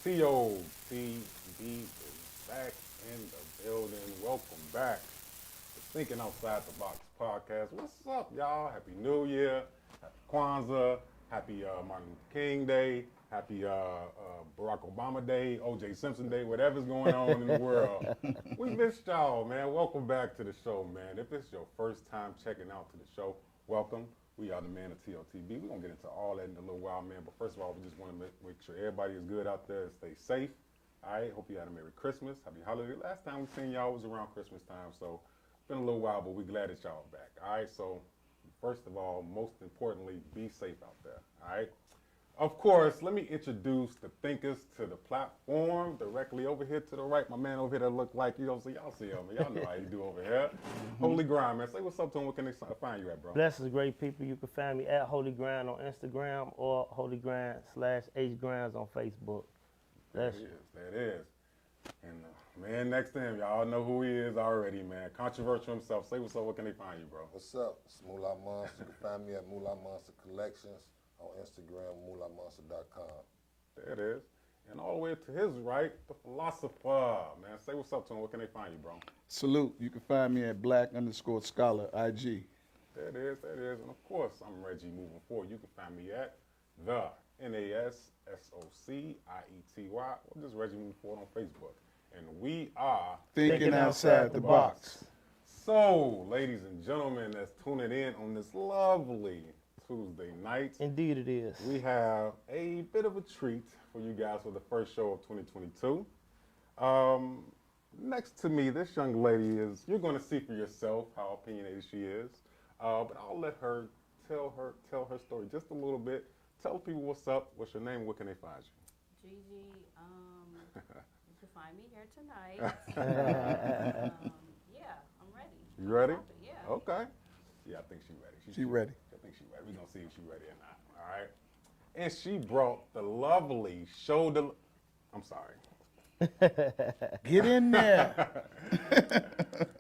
TOTB is back in the building. Welcome back to Thinking Outside the Box podcast. What's up, y'all? Happy New Year. Happy Kwanzaa. Happy Martin Luther King Day. Happy Barack Obama Day, O.J. Simpson Day, whatever's going on in the world. We missed y'all, man. Welcome back to the show, man. If it's your first time checking out to the show, welcome. We are the man of TOTB. We're going to get into all that in a little while, man. But first of all, we just want to make sure everybody is good out there and stay safe. All right. Hope you had a Merry Christmas. Happy holiday. Last time we seen y'all was around Christmas time. So it's been a little while, but we're glad that y'all are back. All right. So first of all, most importantly, be safe out there. All right. Of course, let me introduce the thinkers to the platform directly over here to the right. My man over here that look like, you know, so y'all see him. Y'all know how you do over here. Holy Grind, man. Say what's up to him. Where can they find you at, bro? Blessings, great people. You can find me at Holy Grind on Instagram or Holy Grind /H Grinds on Facebook. That's it. That is. And man next to him, y'all know who he is already, man. Controversial himself. Say what's up. Where can they find you, bro? What's up? It's Moolah Monster. You can find me at Moolah Monster Collections on Instagram, moolahmonster.com. There it is. And all the way to his right, the philosopher, man. Say what's up to him. Where can they find you, bro? Salute. You can find me at black_scholar IG. There it is. There it is. And of course, I'm Reggie moving forward. You can find me at the NASSOCIETY or just Reggie moving forward on Facebook. And we are Thinking outside the box. So, ladies and gentlemen, that's tuning in on this lovely Tuesday night. Indeed it is. We have a bit of a treat for you guys for the first show of 2022. Next to me, this young lady is, you're going to see for yourself how opinionated she is. But I'll let her tell her story just a little bit. Tell people what's up, what's your name, where can they find you? Gigi, you can find me here tonight. Yeah, I'm ready. You ready? Yeah. Okay. Yeah, I think she's ready. She ready. I think she's ready. We're going to see if she's ready or not. All right. And she brought the lovely shoulder. I'm sorry. Get in there.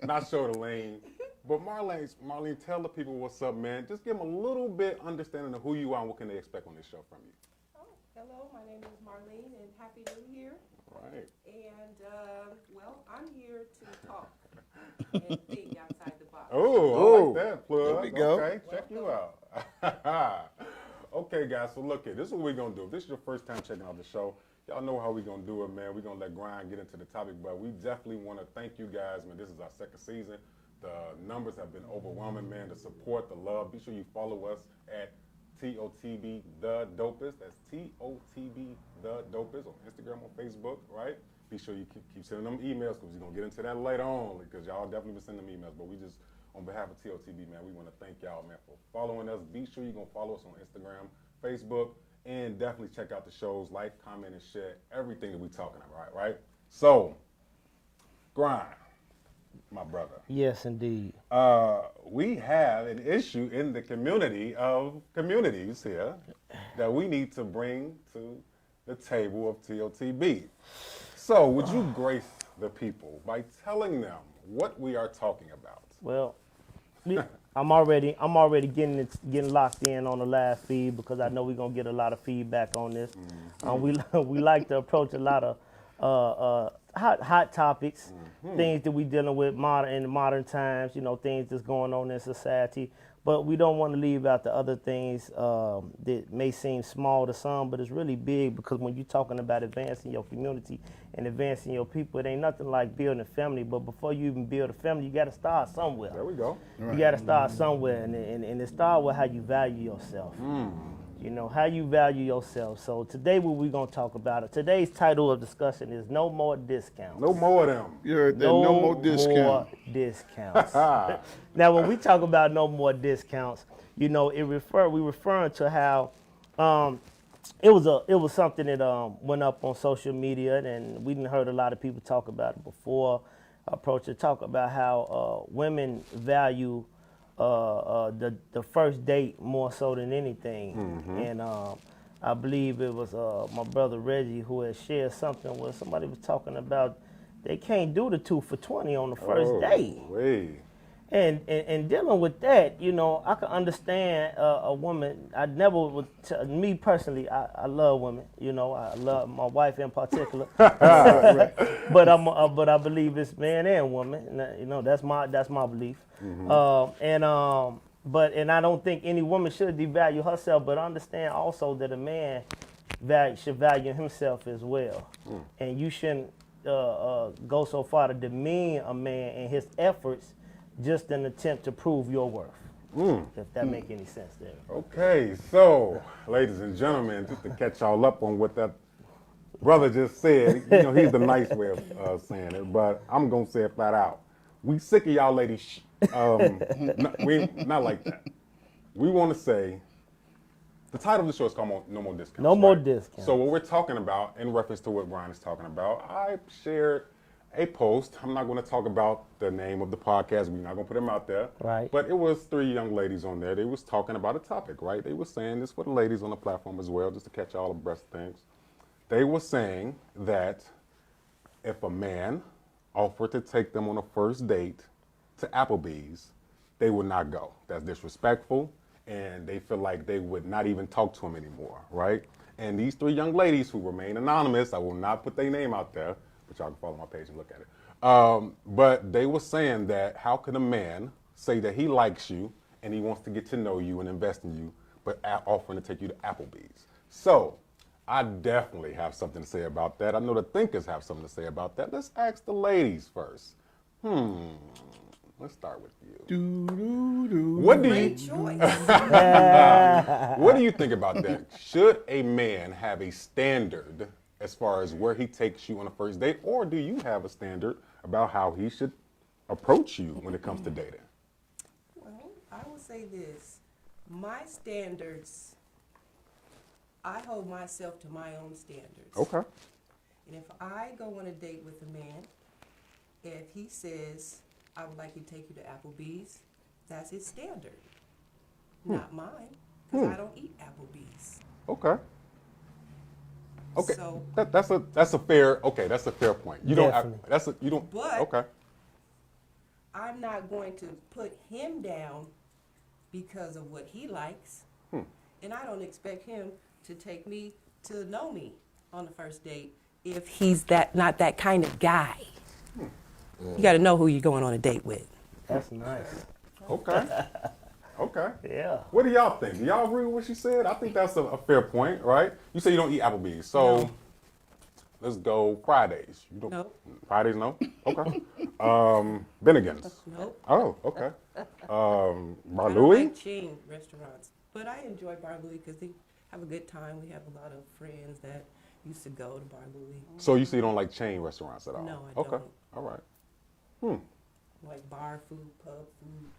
Not shoulder lane. But Marlene, tell the people what's up, man. Just give them a little bit understanding of who you are and what can they expect on this show from you. Oh, hello, my name is Marlene, and Happy New Year. Right. And, well, I'm here to talk and think outside the box. Oh, I like that, plug. There we go. Okay, check you out. Okay, guys, so look here. This is what we're going to do. If this is your first time checking out the show, y'all know how we're going to do it, man. We're going to let Grind get into the topic, but we definitely want to thank you guys, man. This is our second season. The numbers have been overwhelming, man. The support, the love. Be sure you follow us at TOTB The Dopest. That's TOTB The Dopest on Instagram, on Facebook, right? Be sure you keep sending them emails because we're going to get into that later on because y'all definitely been sending them emails. But we just, on behalf of TOTB, man, we want to thank y'all, man, for following us. Be sure you're going to follow us on Instagram, Facebook, and definitely check out the shows, like, comment, and share everything that we're talking about, right? So, Grind, my brother. Yes, indeed. We have an issue in the community of communities here that we need to bring to the table of TOTB. So, would you grace the people by telling them what we are talking about? Well, I'm already getting locked in on the live feed because I know we're gonna get a lot of feedback on this. We like to approach a lot of hot topics, things that we dealing with in modern times, you know, things that's going on in society. But we don't want to leave out the other things that may seem small to some, but it's really big because when you're talking about advancing your community and advancing your people, it ain't nothing like building a family. But before you even build a family, you got to start somewhere. There we go. You got to start somewhere, and it start with how you value yourself. You know, how you value yourself. So today what we're going to talk about, today's title of discussion is No More Discounts. No more of them. You heard that? No more discount. Discounts. Now, when we talk about no more discounts, you know, we referring to how it was something that went up on social media, and we didn't heard a lot of people talk about it before. Talk about how women value the first date more so than anything. And I believe it was my brother Reggie who had shared something where somebody was talking about they can't do the 2 for $20 on the first date. Wait. And dealing with that, you know, I can understand a woman. I never would. Me personally, I love women. You know, I love my wife in particular. But but I believe it's man and woman. And, you know, that's my belief. And I don't think any woman should devalue herself. But understand also that a man should value himself as well. And you shouldn't go so far to demean a man and his efforts just in an attempt to prove your worth. If that make any sense there. Okay, so, ladies and gentlemen, just to catch y'all up on what that brother just said, you know, he's the nice way of saying it, but I'm going to say it flat out. We sick of y'all ladies. We not like that. We want to say, the title of the show is called No More Discounts. No more discounts. So what we're talking about, in reference to what Brian is talking about, I shared a post. I'm not going to talk about the name of the podcast. We're not going to put them out there. Right. But it was 3 young ladies on there. They was talking about a topic, right? They were saying this for the ladies on the platform as well, just to catch all abreast of things. They were saying that if a man offered to take them on a first date to Applebee's, they would not go. That's disrespectful, and they feel like they would not even talk to him anymore, right? And these 3 young ladies who remain anonymous, I will not put their name out there, but y'all can follow my page and look at it. But they were saying that how can a man say that he likes you and he wants to get to know you and invest in you, but offering to take you to Applebee's? So I definitely have something to say about that. I know the thinkers have something to say about that. Let's ask the ladies first. Let's start with you. What do Great you choice. What do you think about that? Should a man have a standard as far as where he takes you on a first date, or do you have a standard about how he should approach you when it comes to dating? Well, I will say this. My standards, I hold myself to my own standards. Okay. And if I go on a date with a man, if he says, I would like you to take you to Applebee's, that's his standard, not mine, because I don't eat Applebee's. Okay. Okay. So, That's a fair point. You Definitely. you don't But- okay. I'm not going to put him down because of what he likes. And I don't expect him to take me to know me on the first date if he's not that kind of guy. You got to know who you're going on a date with. That's nice. Okay. Okay. Yeah. What do y'all think? Do y'all agree with what she said? I think that's a fair point, right? You say you don't eat Applebee's, so No. let's go Fridays. You don't. No. Fridays, no. Okay. Bennigan's. Nope. Oh, okay. Bar I don't Louie? like chain restaurants, but I enjoy Bar Louie because they have a good time. We have a lot of friends that used to go to Bar Louie. So you say you don't like chain restaurants at all? No, I Okay. don't. All right. Like bar food, pub food.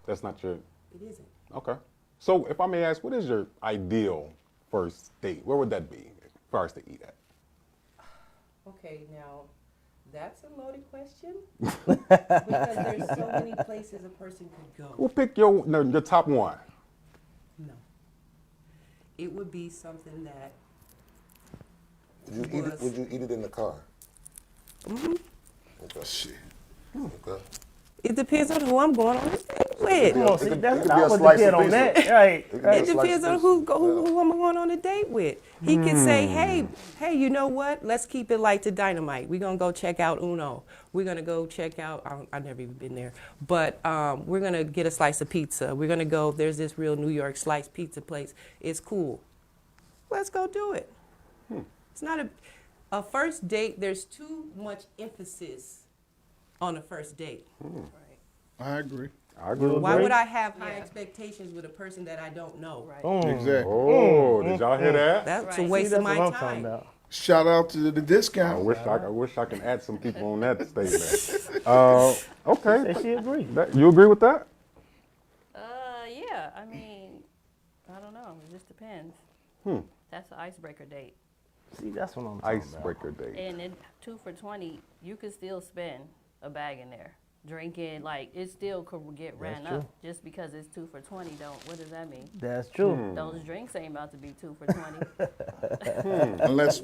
That's not your. It isn't. Okay. So if I may ask, what is your ideal first date? Where would that be for us to eat at? Okay, now that's a loaded question because there's so many places a person could go. We'll pick your top one. No, it would be something that Would you eat it in the car? Okay. Shit. Okay. it depends on who I'm going on a date with. Come on, see, It could that's be I a was slice the kid of on pizza. that. Right. It could be Right. a It slice depends of on pizza. who I'm going on a date with. He could say, hey, you know what? Let's keep it light to dynamite. We're going to go check out Uno. We're going to go check out, I've never even been there, but we're going to get a slice of pizza. We're going to go, there's this real New York slice pizza place. It's cool. Let's go do it. It's not a first date. There's too much emphasis on a first date. I agree. I agree. Why would I have high Yeah. expectations with a person that I don't know? Right. Exactly. Oh, did y'all hear that? That's a Right. waste See, of that's my what I'm talking time. about. Shout out to the I discount. wish I can add some people on that statement. Okay. Say she agree. You agree with that? Yeah. I mean, I don't know. It just depends. That's an icebreaker date. See, that's what I'm talking about. Icebreaker date. And in 2 for $20, you could still spend a bag in there. Drinking, like, it still could get ran true. up. Just because it's 2 for $20, what does that mean? That's true. Those drinks ain't about to be 2 for $20. Unless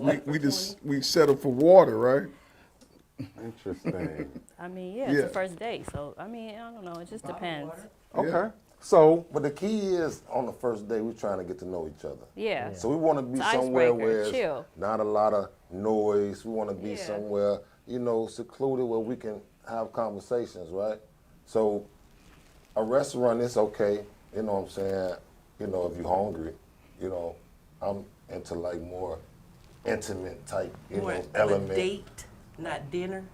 we settle for water, right? Interesting. I mean, yeah, it's Yeah. the first date, so I mean, I don't know. It just depends. Okay. So, But the key is on the first day, we're trying to get to know each other. Yeah. So we want to be It's somewhere icebreaker, where it's chill. not a lot of noise. We want to be Yeah. somewhere, secluded where we can have conversations, right? So a restaurant is okay, you know what I'm saying? If you're hungry, I'm into like more intimate type, You want element. a date, not dinner.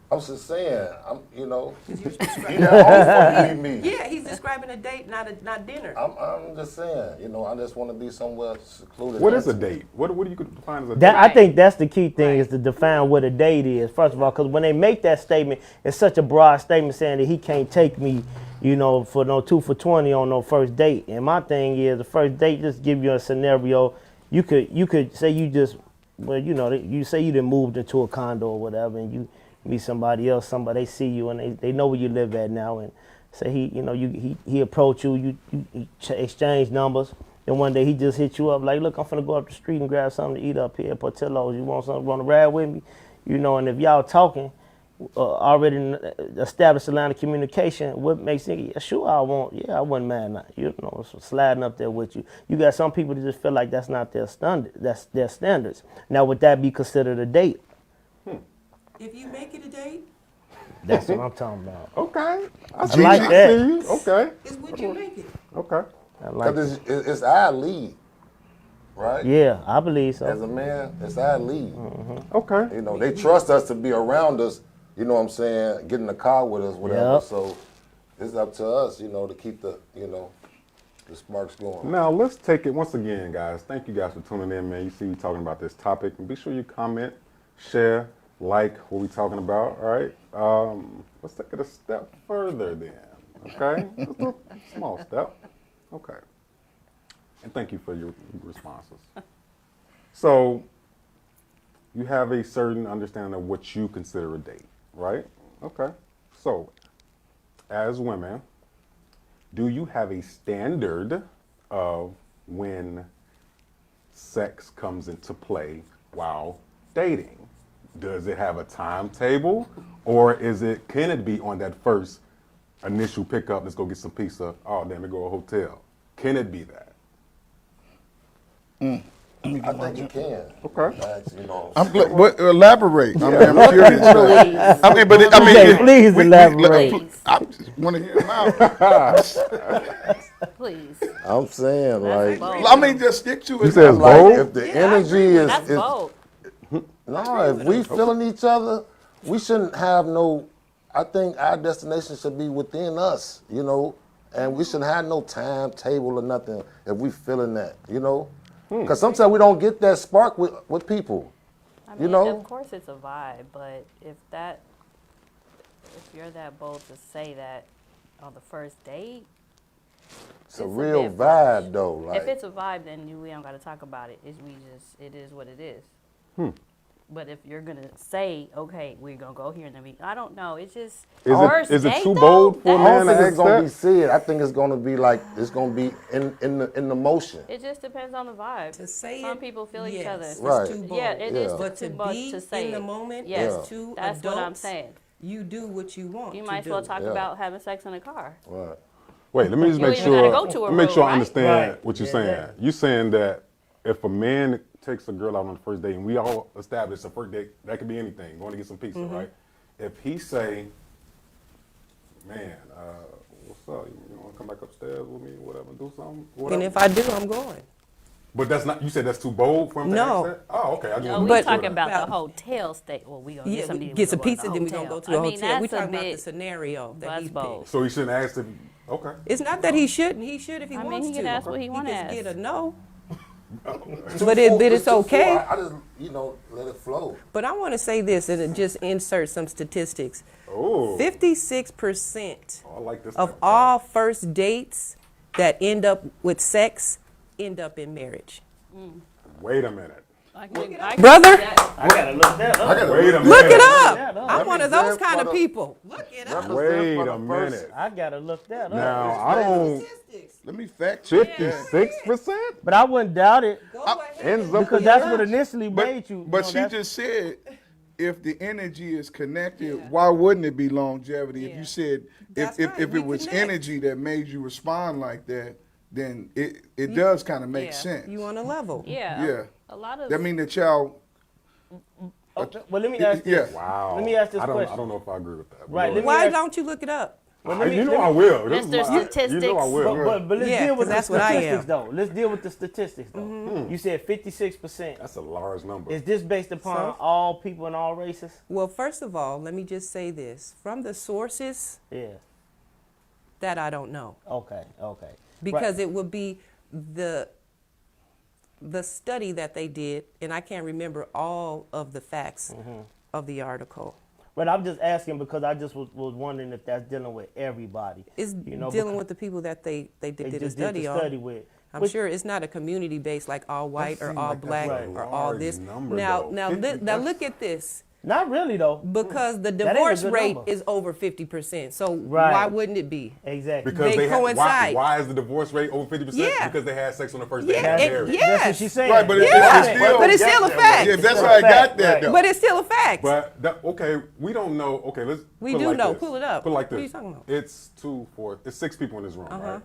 I was just saying, he at home for me. Yeah, he's describing a date, not dinner. I'm just saying, I just want to be somewhere secluded. what is a intimate. date? What do you define as a That date? I think that's the key thing Right. is to define what a date is. First of all, because when they make that statement, it's such a broad statement saying that he can't take me, for no 2 for $20 on no first date. And my thing is the first date just give you a scenario. You could say you say you done moved into a condo or whatever, and you meet somebody else, they see you and they know where you live at now, and say he approach you, you exchange numbers. And one day he just hit you up like, look, I'm finna go up the street and grab something to eat up here at Portillo's. You want something, want to ride with me? And if y'all talking, already established a line of communication, what makes it, yeah, sure I wouldn't mind that. So sliding up there with you. You got some people that just feel like that's not their standard, that's their standards. Now would that be considered a date? If you make it a date, That's what I'm talking about. Okay. I like that. see you. Okay. is what you make it. Okay. I like Because it's our lead, right? Yeah, I believe As so. a man, it's our lead. Okay. They trust us to be around us, you know what I'm saying, get in the car with us, whatever. Yep. So it's up to us, to keep the sparks going. Now let's take it once again, guys. Thank you guys for tuning in, man. You see we talking about this topic, and be sure you comment, share, like what we talking about. All right. Let's take it a step further then. Okay. Just a small step. Okay. And thank you for your responses. So you have a certain understanding of what you consider a date, right? Okay. So as women, do you have a standard of when sex comes into play while dating? Does it have a timetable, or can it be on that first initial pickup? Let's go get some pizza. Oh, damn, we go to a hotel. Can it be that? I think you can. Okay. That's, I'm glad. What, elaborate. I mean, I'm curious. Please. Please elaborate. I just want to hear him out. Please. I'm saying, like, bold. I mean, just stick to it. He says like bold? if the energy That's is bold. no, if we feeling each other, we shouldn't have no. I think our destination should be within us, and we shouldn't have no timetable or nothing if we feeling that, Because sometimes we don't get that spark with people. I mean, of course it's a vibe, but if you're that bold to say that on the first date, It's a It's a real difference. vibe, though. Like, if it's a vibe, then we don't got to talk about it. It is what it is. But if you're gonna say, okay, we're gonna go here and then I don't know. It's just Is it date, too though? bold for a I man don't to think it's gonna be accept? said. I think it's gonna be like it's gonna be in the motion. It just depends on the vibe. To say Some it, people feel each yes, other. it's Right. too bold. Yeah, it is Yeah. But too to much be to say in the it. moment Yes, as two that's what I'm adults, saying. you do what you want You to might as do. well talk Yeah. about having sex in a car. Right. Wait, let me just You make even gotta sure. go to a Let me make sure I room, right? understand Right. what you're Yeah. saying. You're saying that if a man takes a girl out on the first date, and we all establish a first date, that could be anything, going to get some pizza, right? If he say, man, what's up? You want to come back upstairs with me, whatever, do something, whatever. And if I do, I'm going. But that's not. You said that's too bold for him No. to ask that? Oh, okay. I just No, wanna we make sure talking that. about the hotel stay. Well, we gonna Yeah, get something. get some pizza, to then we're going to go to the I mean, hotel. We're that's a talking about the bit. scenario that That's he bold. picked. So he shouldn't ask if. Okay. It's not that he shouldn't. He should if he I mean, wants he to. can ask what he wanna can ask. get a no. Too But full- it's too full. okay. I just let it flow. But I want to say this and just insert some statistics. Oh. 56% I like this. of all first dates that end up with sex end up in marriage. Wait a minute. Brother, I gotta look that up. Wait a minute. look it up. I'm one of those Represent kind for of the- people. Look it up. Wait For the a first- minute. I gotta look that up. Now I don't. Statistics. Let me fact check that. 56%. But I wouldn't doubt it Go ahead. Ends up because in that's what marriage? initially made you. But know, she that's- just said if the energy is connected, why wouldn't it be longevity? If Yeah. you said That's if right, it we was connect. energy that made you respond like that, then it does kind of make Yeah. sense. You on a level. Yeah. Yeah. A lot of That mean the child. Okay, well, let me ask Yeah. this. Wow. Let me ask this I don't question. know if I agree with that. but Right, go let me ahead. Why ask- don't you look it up? You know I will. This is Mr. my- Statistics. You know I will. But let's Yeah, deal with 'cause the that's what I statistics, am. though. Let's deal with the statistics, though. You said 56%. That's a large number. Is this based upon So? all people in all races? Well, first of all, let me just say this. From the sources, Yeah. that I don't know. Okay. Okay. Because it would be the study that they did, and I can't remember all of the facts of the article. But I'm just asking because I just was wondering if that's dealing with everybody. It's because dealing with the people that they they did a just study did the on. study with. I'm Which- sure it's not a community based like all white or seems all like that's black a or all large this. number, Now, though. now, 50, now that's- look at this. Not really though. Because the That ain't a divorce good rate number. is over 50%. So Right. why wouldn't it be? Exactly. Because They had, coincide. why is the divorce rate over 50%? Yeah. Because they had sex on the first day. Yeah, and got it- married. yeah. That's what she's saying. Right, but it's Yeah, still. but it's still a fact. Yeah, that's It's how a I got fact, there, right. though. But it's still a fact. But okay, we don't know. Okay, let's. We put it do like know. this. Pull it up. Put it like What are this. you talking about? It's 2, 4. It's 6 people in this room, right?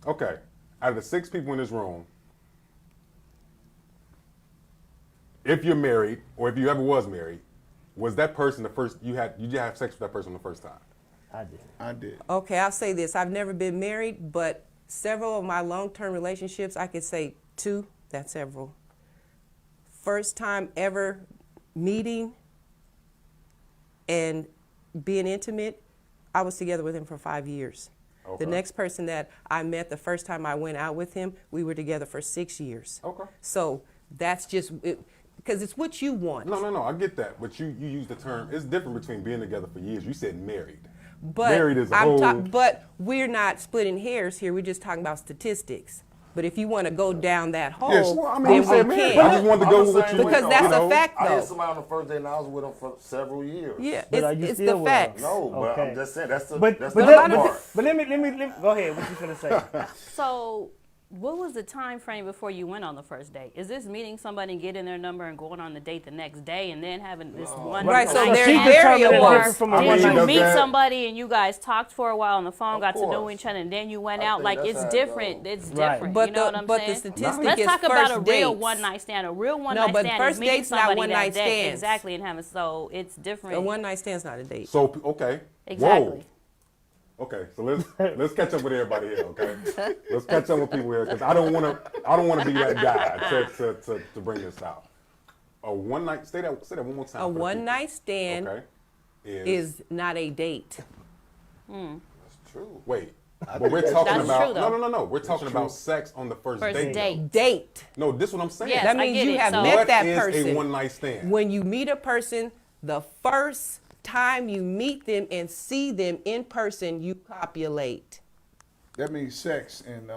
Okay. Out of the 6 people in this room, if you're married or if you ever was married, was that person the first you had have sex with that person the first time? I did. I did. Okay, I'll say this. I've never been married, but several of my long-term relationships, I could say 2, that's several. First time ever meeting and being intimate, I was together with him for 5 years. Okay. The next person that I met the first time I went out with him, we were together for 6 years. Okay. So that's just, because it's what you want. No, I get that, but you use the term. It's different between being together for years. You said married. But Married is a whole. but we're not splitting hairs here. We're just talking about statistics. But if you want to go down that hole, Yes, well, I mean, then you said we married. can. I just wanted to go with what you Because that's a fact, I though. had somebody on the first day and I was with him for several years. Yeah, But are you it's still the with her? facts. No, but Okay. I'm just saying that's the But that's but, the that- part. but let me go ahead. What you gonna say? So, what was the time frame before you went on the first date? Is this meeting somebody, getting their number, and going on the date the next day, and then having this one Right, so night there's stand? variables. Or different from a did one you night meet stand. somebody and you guys talked for a while on the phone, Of got to know course. each other, and then you went I out? think Like that's it's how it different. goes. It's Right. different. But you know what I'm the saying? statistic Let's is talk about a first real dates. one night stand. A real one No, night but stand first is meeting dates not somebody one that night day. stands. Exactly, and having so it's different. A one night stand's not a date. So okay. Exactly. Whoa. Okay, so let's catch up with everybody here. Okay, let's catch up with people here because I don't want to be that guy to bring this out. A one night say that one more time. A for the one people. night stand Okay. is not a date. That's true. Wait. But we're talking That's about true, though. no. We're talking about sex on the first First date. date. Date. No, this is what I'm saying. Yes, That I means get you it. have So- met What that is person. a one night stand? When you meet a person, the first time you meet them and see them in person, you copulate. That means sex and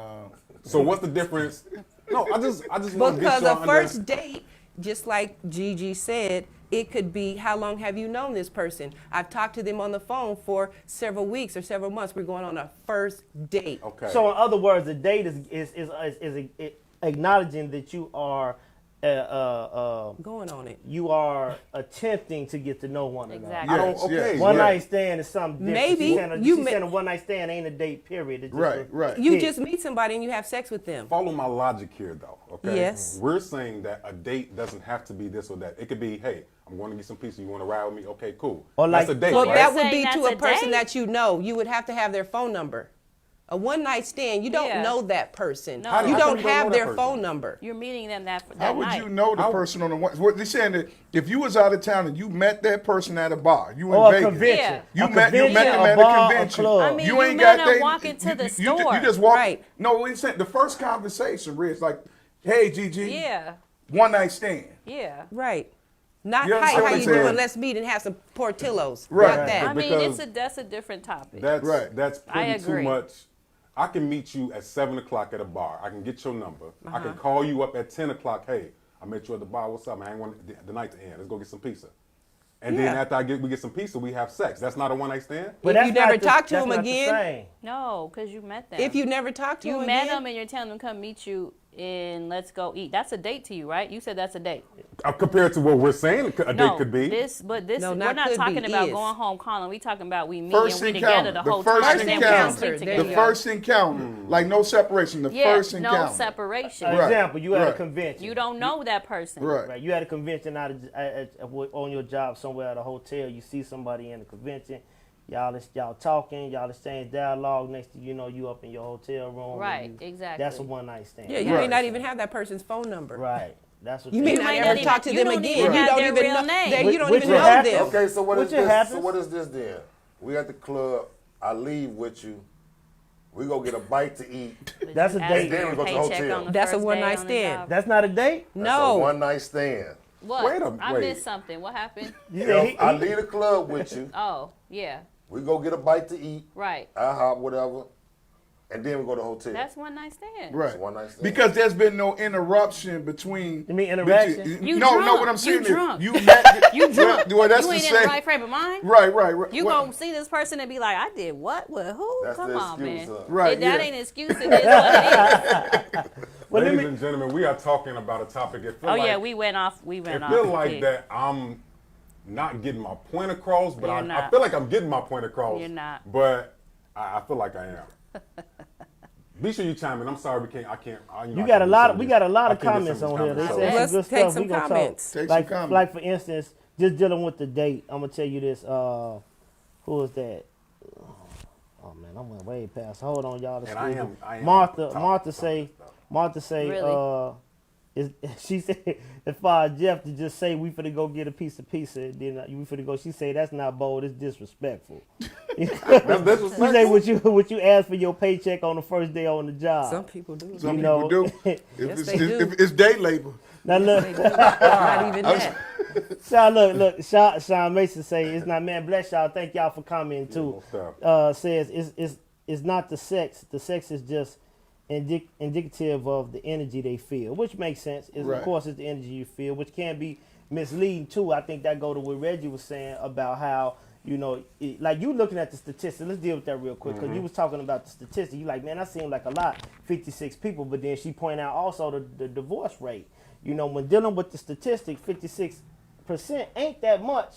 So what's the difference? No, I just want to get Because y'all a first date, just like Gigi said, it could be, how long have you known this person? I've talked to them on the phone for several weeks or several months. We're going on a first date. Okay. So in other words, a date is acknowledging that you are Going on it. you are attempting to get to know one another. Exactly. I don't. Yes, Okay. yes. One Right. night stand is something different. Maybe She's saying a, you she's may- saying a one night stand ain't a date. Period. It's just Right, right. You hit. just meet somebody and you have sex with them. Follow my logic here, though. Okay. Yes. We're saying that a date doesn't have to be this or that. It could be, hey, I'm going to get some pizza. You want to ride with me? Okay, cool. Or like- that's a date, Well, right? that would Saying be to that's a a person date? that you know. You would have to have their phone number. A one night stand, you don't Yeah. know that person. No. How You come don't you don't have know their that phone person? number. You're meeting them that how would night. you know the person on the one? What they're saying that if you was out of town and you met that person at a bar, you in Or a Vegas, convention. Yeah. you A met convention, them a at bar, a a convention. club. I mean, you you ain't met got them that. walking to the you store. just walk. Right. No, we said the first conversation, Rich, like, hey, Gigi, Yeah, one night stand. yeah. Right. Not You hi, understand how what you I'm saying? doing? Let's meet and have some Portillos. Right. Not I that. mean, Because that's a different topic. That's Right. That's I pretty too agree. much. I can meet you at 7 o'clock at a bar. I can get your number. I can call you up at 10 o'clock. Hey, I met you at the bar. What's up, man? I ain't want the night to end. Let's go get some pizza. And then Yeah. after we get some pizza, we have sex. That's not a one night stand. But If that's you never not the- talk to that's him not the again, same. No, because you met them. If you never talk to you him met again, them and you're telling them to come meet you and let's go eat. That's a date to you, right? You said that's a date. Compared to what we're saying, a No, date could be. No, we're not not could talking be, about is. going home calling. We talking about we meet First and we together encounter. the whole The first time. Then we don't encounter. sleep There together. The you first encounter. Like no separation. The Yeah, first no encounter. separation. Right. Example, you at a Right. convention. You don't know that person. Right. Right. You at a convention on your job somewhere at a hotel. You see somebody in a convention. Y'all talking. Y'all exchange dialogue. Next thing you know, you up in your hotel room. Right, and exactly. That's a one night stand. Yeah, you Right. may not even have that person's phone number. Right. That's what You they- may not might ever not talk to even- them you don't again. even You have don't their even real know. name. You don't Which even it know happens. them. Okay, so what is Which it this? happens. So what is this then? We at the club. I leave with you. We go get a bite to eat. That's a Ask date. for Then we go to the paycheck hotel. on the That's a first one day night on the stand. job. That's not a date. That's a No. one night stand. What? Wait a- I wait. missed something. What happened? If I leave the club with you, Oh, yeah. we go get a bite to eat, Right. IHOP, whatever, and then we go to the hotel. That's one night stand. Right. It's one night stand. Because there's been no interruption between. You mean interaction? You no, drunk. what I'm saying You is drunk. you met. You drunk. Well, that's you the ain't in same. the right frame of mind. Right. You What- gonna see this person and be like, I did what with who? That's Come the on, excuse, man. huh? Right, That yeah. ain't an excuse. It is what it is. Well, let Ladies me- and gentlemen, we are talking about a topic. It feel Oh like, yeah, we went off. We It went off. feel the like kick. that I'm not getting my point across, but You're I not. feel like I'm getting my point across. You're not. But I feel like I am. Be sure you chime in. I'm sorry, we can't. I can't. You got a lot. We got a lot of comments on here. They conversation. said Let's some good take stuff. some We gonna comments. talk. Take some Like, comments. like for instance, just dealing with the date. I'm gonna tell you this. Who was that? Oh man, I went way past. Hold on, y'all. And I am Martha. top- Martha top say. stuff. Martha say. Really? She said if Jeff to just say we finna go get a piece of pizza, then we finna go. She say that's not bold. It's disrespectful. That's disrespectful. She say what you ask for your paycheck on the first day on the job. Some people do. Some You people know- do. If, Yes, it's, they do. if it's day labor. Now look. Not even that. Sean, look, Sean Mason say it's not, man, bless y'all. Thank y'all for commenting too. Says it's not the sex. The sex is just indicative of the energy they feel, which makes sense. Right. Of course, it's the energy you feel, which can be misleading too. I think that go to what Reggie was saying about how, you know, like you looking at the statistics. Let's deal with that real quick, because you was talking about the statistics. You like, man, that seemed like a lot, 56 people. But then she pointed out also the divorce rate. You know, when dealing with the statistics, 56% ain't that much,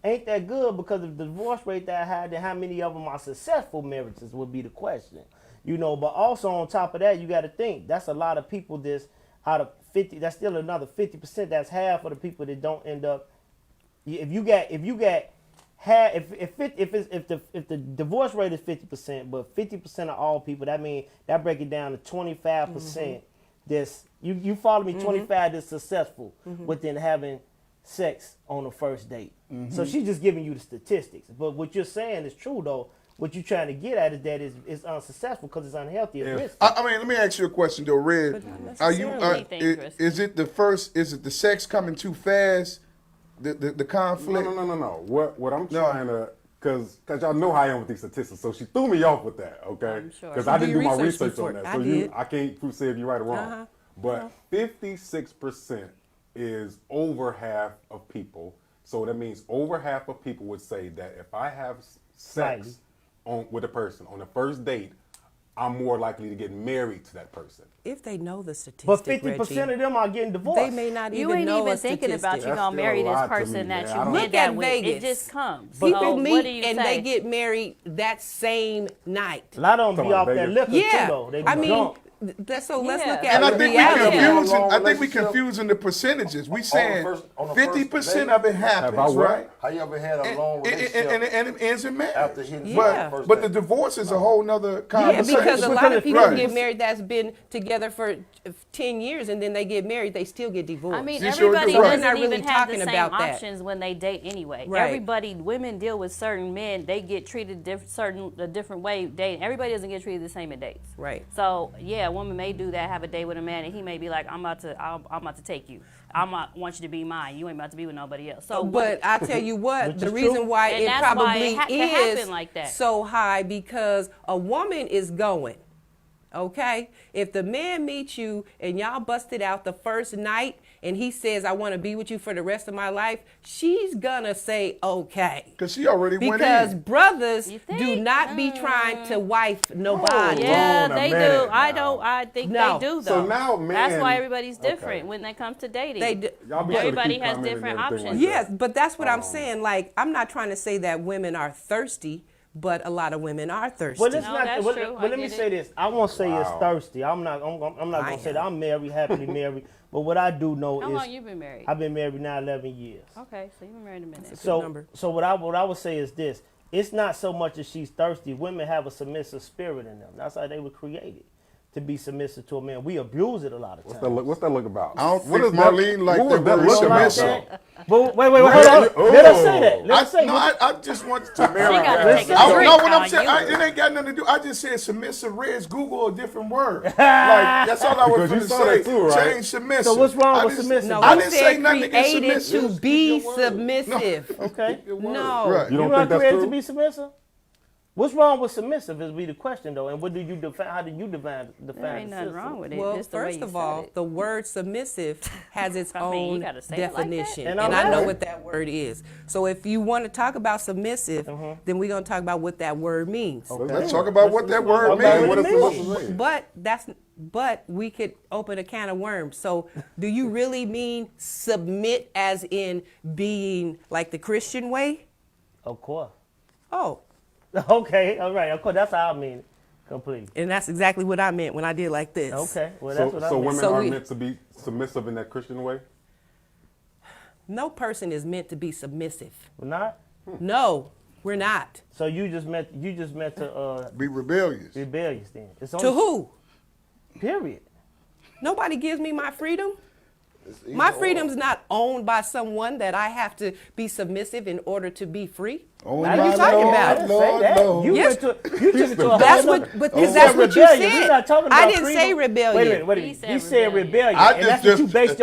ain't that good, because of the divorce rate that high, then how many of them are successful marriages would be the question. You know, but also on top of that, you got to think that's a lot of people. This out of 50, that's still another 50%. That's half of the people that don't end up. If you got half, if the divorce rate is 50%, but 50% of all people, that means that break it down to 25%. This you follow me? 25 is successful within having sex on the first date. So she's just giving you the statistics. But what you're saying is true though. What you're trying to get at is that it's unsuccessful because it's unhealthy. It's risky. I mean, let me ask you a question though, Red. Are you? necessarily dangerous. Is it the first? Is it the sex coming too fast? The conflict. No. What I'm trying to, cause y'all know how I am with these statistics. So she threw me off with that, okay? I'm sure. Because You I do didn't do my research research before. on that. I So did. I can't say if you're right or wrong. But 56% is over half of people. So that means over half of people would say that if I have sex with a person on the first date, I'm more likely to get married to that person. If they know the statistic, But 50% Reggie, of them are getting divorced. they may not You even ain't know even a thinking about you statistic. gonna That's marry still a this lot to me, person man. that I you don't- did Look that at with. Vegas. It just comes. People so meet what do you and say? they get married that same night. A lot of them be Come on, off that Vegas. liquor Yeah, too though. They be I mean, drunk. let's look Yeah. at And I think we reality. confusing. Long I think we relationship. confusing the percentages. We saying on the first 50% date. of it happens, Have I what? right? How you ever had a long And relationship it ends in marriage. after hitting Yeah. the first But the date? divorce is a whole nother Yeah, conversation. because a lot of people Right. get married that's been together for 10 years and then they get married, they still get divorced. I mean, You sure do. everybody Right. doesn't We're not really even have the talking same about that. options when they date anyway. Right. Everybody, women deal with certain men. They get treated a different way dating. Everybody doesn't get treated the same at dates. Right. So yeah, a woman may do that, have a date with a man, and he may be like, I'm about to take you. Want you to be mine. You ain't about to be with nobody else. So But I tell you what, Which the is reason true. why And it that's why probably it can is happen like that. so high because a woman is going. Okay? If the man meets you and y'all busted out the first night and he says, I want to be with you for the rest of my life, she's going to say, okay. Because she already went Because in. brothers You do think? not be trying to wife nobody. Yeah, Hold on a they do. minute I now. don't. I think No. they do though. So now, man, that's why everybody's different okay. when it comes to dating. They do. Y'all be sure to Everybody keep has commenting different and everything options. like Yes, that. but that's what I'm saying. Like, I'm not trying to say that women are thirsty, but a lot of women are thirsty. Well, it's No, not. that's Well, true. well, I let me get say it. this. I won't say it's Wow. thirsty. I'm not gonna say that I'm married, happily married. But what I do know How is long you been married? I've been married now 11 years. Okay, so you've been married a minute. So, number. so what I would say is this: it's not so much that she's thirsty. Women have a submissive spirit in them. That's how they were created, to be submissive to a man. We abuse it a lot of times. What's that look about? I don't What think is that- Marlene like what was that word look about, submissive. though? But wait, hold on. Oh. Let us say that. Let us say. I just want to. She gotta Let's take a say- I drink know what I'm on saying. you. It ain't got nothing to do. I just said submissive. Reds, Google a different word. Like that's all I was Because you going to saw say. that too, right? Change submissive. So what's wrong I with didn't- submissive? No, I we didn't say said nothing against created to submissive. be It's your word. submissive. Okay. No. Right. You don't weren't think that's created true? to be submissive? What's wrong with submissive is be the question though, and what do you define? How do you define There ain't nothing submissive? wrong with it. Well, It's the way first you of said all, it. the word submissive has its I mean, you own gotta say it like that. definition. And And I'm I know right. what that word is. So if you want to talk about submissive, then we're going to talk about what that word means. Let's talk about what that word Okay, means. what What it does means. submissive mean? But we could open a can of worms. So do you really mean submit as in being like the Christian way? Of course. Oh, Okay, all right. Of course, that's how I mean it. Completely. and that's exactly what I meant when I did like this. Okay. Well, that's So, what I so mean. women So are we- meant to be submissive in that Christian way? No person is meant to be submissive. We're not. No, we're not. So you just meant to Be rebellious. rebellious then. It's To only, who? Period. Nobody gives me my freedom. My freedom's not owned by someone that I have to be submissive in order to be free. Oh, What are you talking about? I didn't say that. You Yes. went to you took it to a whole That's nother- what, but You because said that's what you rebellion. We're said. not talking I about didn't say freedom. rebellion. Wait a minute. He said He said rebellion. rebellion, I and that's just- what you based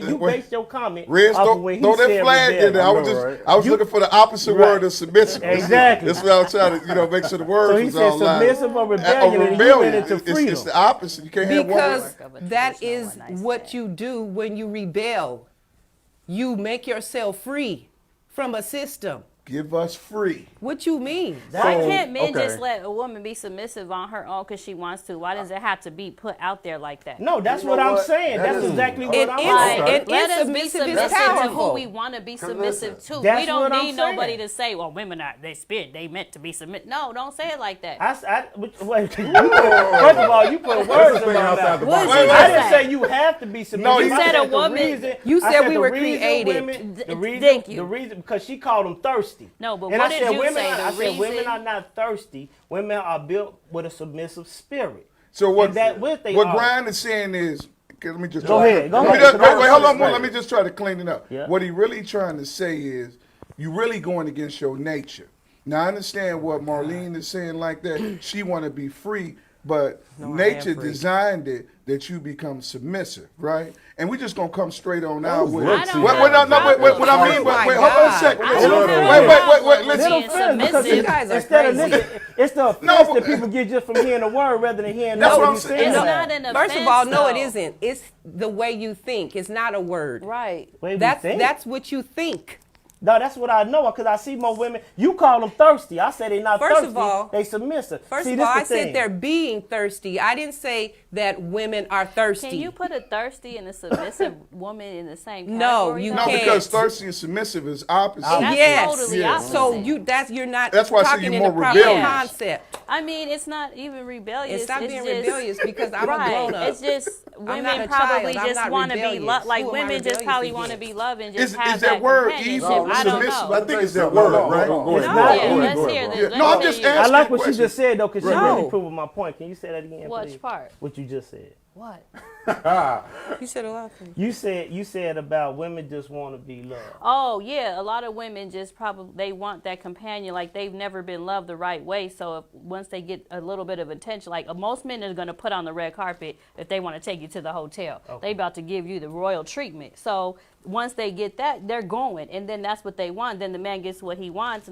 your wait. based your comment Reds, off of throw, when he throw that said flag in there. I was I know, just, right? I was looking for the opposite Right. word of submissive. Exactly. That's what I was trying to, make sure the words So he was said all lined. submissive or rebellion, and you went into It's freedom. the opposite. You can't have Because Work of a that traditional is one night what stand. you do when you rebel. You make yourself free from a system. Give us free. What you mean? Why can't men okay. just let a woman be submissive on her own because she wants to? Why does it have to be put out there like that? No, that's You what know I'm what? saying. That That's is- exactly what It I'm is- saying. Okay. it Let is us be submissive is submissive to who powerful. we want to be listen, submissive to. that's We don't what I'm need nobody saying. to say, "Well, women are they spirit. They meant to be submit." No, don't say it like that. Wait, first of all, you put words in thing my outside mouth. the What box. did you I say? didn't say you have to be submissive. No, you I said a the woman- reason- You I said we the were reason created. Women, the reason, Thank you. The reason because she called them thirsty. No, but and what I did said you women say? Are, The I said women reason- are not thirsty. Women are built with a submissive spirit. So what? And that what they what are. Brian is saying is, okay, let me just Go try- ahead, go let me ahead. just- Because I wait, hold on, understand. let me just try to clean it up. Yeah. What he really trying to say is, you really going against your nature. Now I understand what Marlene is saying like that. She want to be free, but No, I nature am free. designed it that you become submissive, right? And we just gonna come straight on out with I it. don't What have no, a wait, what I problem. mean, Oh my wait, hold on a God. second. I Little don't further. have Wait, a wait, problem wait, with listen. being Little friends, because submissive. You guys are instead of crazy. listening, it's the offense No, but- that people get just from hearing the word rather than hearing That's what what I'm you saying. said. It's No. not an offense. First of all, no, it though. isn't. It's the way you think. It's not a word. Right. Way we That's think. that's what you think. No, that's what I know because I see more women. You call them thirsty. I say they not First thirsty. of all- they submissive. First see, of this all, the I said thing. they're being thirsty. I didn't say that women are thirsty. Can you put a thirsty and a submissive woman in the same category? No, you though? No, can't. because thirsty and submissive is opposite. That's yes. totally Yeah. opposite. So you're not That's why I say talking you're in the more proper rebellious. concept. I mean, it's not even rebellious. And stop it's being just, rebellious because I'm right. a grown up. It's just not women a probably child. I'm just not want to be rebellious. loved. Like Who am I women just rebellious probably want to against? be loved and just Is have that word companionship. evil? I don't Submissive? know. I think it's that No, no, word, no, right? go ahead. It's Go not ahead, evil. go let's ahead, go hear ahead. this. Yeah, Let's no, I'm hear just you. asking. I like what you question. just said though, because Right. you really No. proving my point. Can you say that again, Which please? part? What you just said. What? You said a lot of things. You said about women just want to be loved. Oh yeah, a lot of women just probably they want that companion. Like they've never been loved the right way. So if, once they get a little bit of attention, like most men are gonna put on the red carpet if they want to take you to the hotel. They about to give you the royal treatment. So once they get that, they're going, and then that's what they want. Then the man gets what he wants,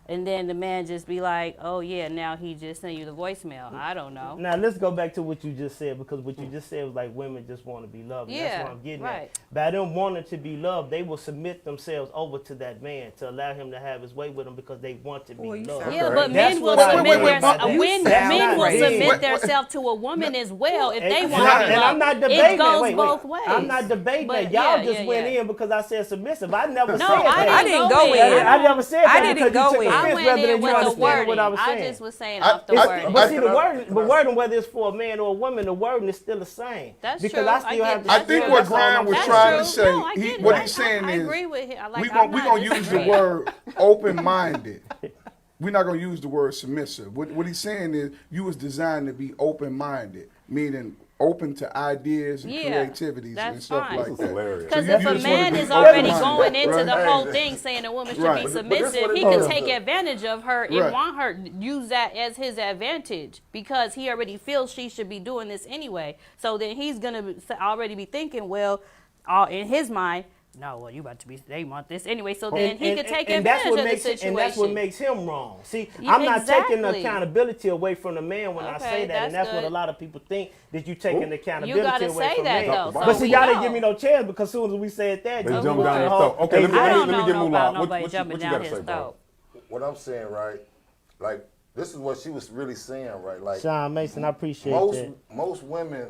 and then the man just be like, oh yeah, now he just sent you the voicemail. I don't know. Now let's go back to what you just said, because what you just said was like women just want to be loved. And that's Yeah, what I'm getting right. at. By them wanting to be loved, they will submit themselves over to that man to allow him to have his way with them because they want to be Boy, you loved. sound Yeah, Okay. but That's men will what I submit mean. their That's when not men will right. submit Wait. themselves to a woman as well if they And want I- to be and I'm loved. not debating It goes that. Wait, both wait. ways. I'm not debating But that. Y'all yeah, just yeah, went yeah. in because I said submissive. I never No, said that. I didn't go in. I never said that. I didn't because go you took in. offense I rather went than in you with the understand wording. what I was I saying. just was saying I- off the I- wording. But see, can the I- wording, the wording, whether it's for a man or a woman, the wording is still the same. That's because true. I I still get have to. that. I think That's what that's all I'm Brian was That's saying. trying true. to say, No, I get what it. he's saying I is, agree with him. Like, we're I'm going not to use the disagreeing. word open-minded. We're not going to use the word submissive. What he's saying is you was designed to be open-minded, meaning open to ideas and Yeah, creativities and that's stuff fine. like This is that. hilarious. Because So if you a just wanna man be is already open-minded, going into right? the whole thing saying a woman should Right. be But this submissive, what it he could is, take though. advantage of her and Right. want her use that as his advantage because he already feels she should be doing this anyway. So then he's gonna already be thinking, well, in his mind, no, well, you about to be, they want this anyway. So then he could take that's advantage what of the makes situation. and that's what makes him wrong. See, Yeah, I'm not taking exactly. accountability away from the man when I Okay, say that, and that's that's what a good. lot of people think that you taking accountability You gotta away say from that, men. though, But so see, we y'all didn't know. give me no chance because as soon as we said that, They you jumped went down to your the whole- throat. Okay, let me I don't get know Moolah. about What nobody you jumping gotta down say, his bro? throat. What I'm saying, right? Like this is what she was really saying, right? Like Sean Mason, I appreciate that. most women,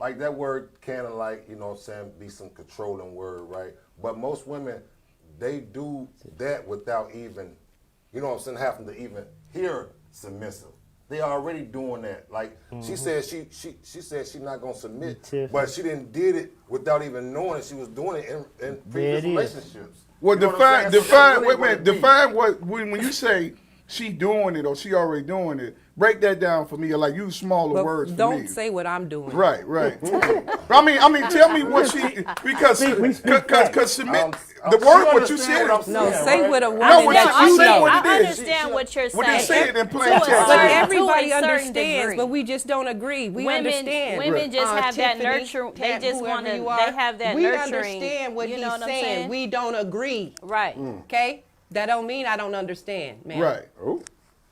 like that word kind of like, you know what I'm saying, be some controlling word, right? But most women, they do that without even, you know what I'm saying, having to even hear submissive. They already doing that. Like she said she said she not gonna submit, Tiff. but she didn't did it without even knowing she was doing it in previous it is. relationships. Well, You know what I'm saying? So that's define, really wait a what minute, it be. define what, when you say she doing it or she already doing it, break that down for me, or like use smaller But words for don't me. say what I'm doing. Right. I mean, tell me what she, because submit, the word what you said. No, say what a woman No, what that I you say know. what I it is. understand what you're What they saying. said in plain To a text. certain- But to a everybody certain understands, degree. but we just don't agree. We women, understand. Women just have that Tiffany, nurture. They Kat, just whoever want to. you They are, have that we nurturing. understand what you he's know what I'm saying. saying? We don't agree. Right. Okay? That don't mean I don't understand, man. Right. Oh.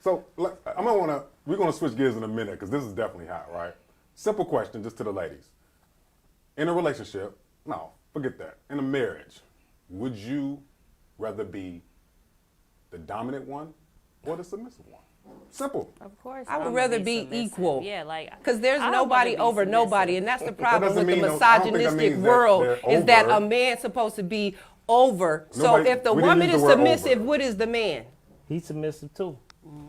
So we're gonna switch gears in a minute because this is definitely hot, right? Simple question, just to the ladies. In a relationship, no, forget that. In a marriage, would you rather be the dominant one or the submissive one? Simple. Of course. I would I'm rather gonna be submissive. equal. Yeah, like Because there's I would nobody rather be over nobody, submissive. and that's the problem doesn't with the mean I don't think that misogynistic means that world they're is that over. a man's supposed to be over. So Nobody- if the we didn't woman use is the word submissive, over. what is the man? He's submissive too.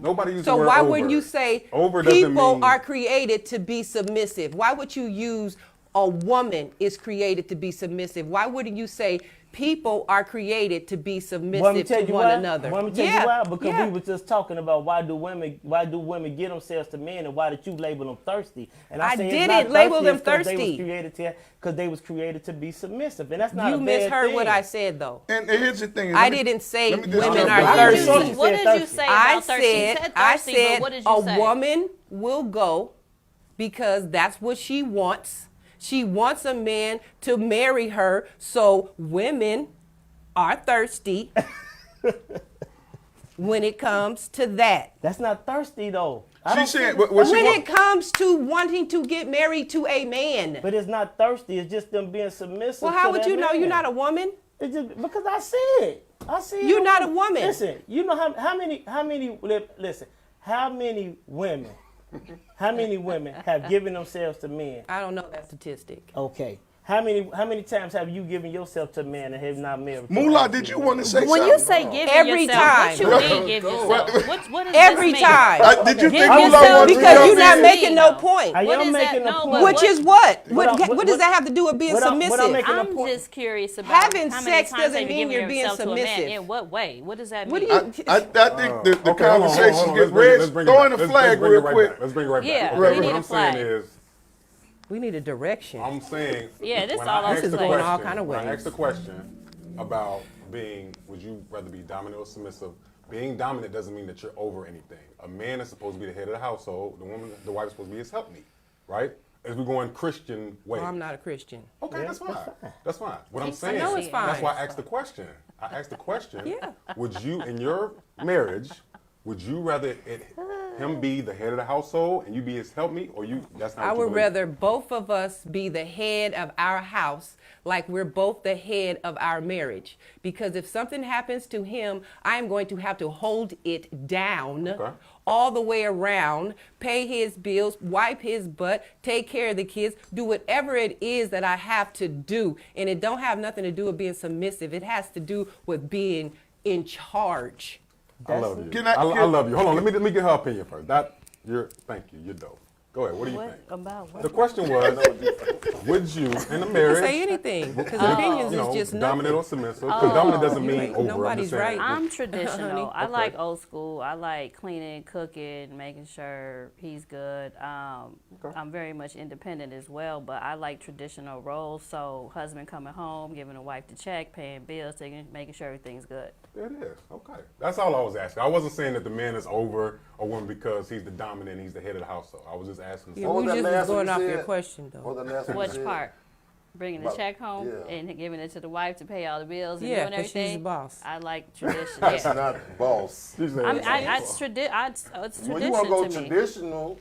Nobody uses So the word why over. wouldn't you say Over doesn't people mean- are created to be submissive? Why would you use a woman is created to be submissive? Why wouldn't you say people are created to be Want me submissive to tell to you one why? another? Want me to tell yeah, you why? Because yeah. we were just talking about why do women get themselves to men, and why did you label them thirsty? And I say it's didn't not label them it's 'cause thirsty. because they was created to be submissive, and that's not You a bad misheard thing. what I said, though. And here's the thing. I didn't say let me just women jump are in. What did thirsty. you, what did you thirsty. say I about thirsty? You said, said I thirsty, said but what did you a say? woman will go because that's what she wants. She wants a man to marry her, so women are thirsty when it comes to that. That's not thirsty though. I She don't said, think- what she When want? it comes to wanting to get married to a man. but it's not thirsty. It's just them being submissive. Well, how to would that you know man. you're not a woman? It's just because I said. I said You're not a woman. Listen, you know how many listen, how many women have given themselves to men? I don't know that statistic. Okay. How many times have you given yourself to men and have not married? Moolah, did you want to say When something? you say give Every yourself, time. what you mean give yourself? What does Every this mean? time. Did you Give think Moolah yourself- wanted to Because jump you're not in? making no though. point. I What am is that? making a No, point. but Which is what? What- What does that have to do with being what I'm submissive? making a I'm point. just curious about Having how many sex times doesn't have you mean given you're being yourself to a man? submissive. In what way? What does that What mean? do you? I think the Okay, hold on, conversation hold on. gets red. Bring it Throwing back. the Let's flag bring it real right quick. back. Let's bring it right back. Yeah, Okay, we what need a I'm saying flag. is, We need a direction. I'm saying. Yeah, this when all I over asked the the place. Going all question- kind of when I ways. asked the question about would you rather be dominant or submissive? Being dominant doesn't mean that you're over anything. A man is supposed to be the head of the household. The wife is supposed to be his helpmeet, right? as we go in Christian ways. I'm not a Christian. Okay, that's fine. That's fine. What I'm saying, know it's that's fine. why I asked the question. I asked the question. Yeah. Would you, in your marriage, would you rather him be the head of the household and you be his helpmeet, or you? That's not. I what you would believe? rather both of us be the head of our house, like we're both the head of our marriage. Because if something happens to him, I am going to have to hold it down Okay. all the way around, pay his bills, wipe his butt, take care of the kids, do whatever it is that I have to do. And it don't have nothing to do with being submissive. It has to do with being in charge. I love you. Can I I- love you. Hold on. Let me get her opinion first. Thank you. You're dope. Go ahead. What do you What think? about what? The question was, would you, in a You can marriage, say anything, because would- opinions you know, is just dominant or nothing. submissive? Because dominant doesn't You mean ain't- over. I'm nobody's just saying. right. I'm traditional. I Okay. like old school. I like cleaning, cooking, making sure he's good. I'm very much independent as well, but I like traditional roles. So husband coming home, giving the wife the check, paying bills, making sure everything's good. It is. Okay. That's all I was asking. I wasn't saying that the man is over a woman because he's the dominant, he's the head of the household. I was just asking. Yeah, What we was that just was last one going you off your said? question, though. What was that last one you Which said? part? Bringing the About- check home yeah. and giving it to the wife to pay all the bills and Yeah, doing 'cause she's the everything. boss. I like tradition. That's Yeah. not boss. She said- It's tradition When you want to go to me. traditional,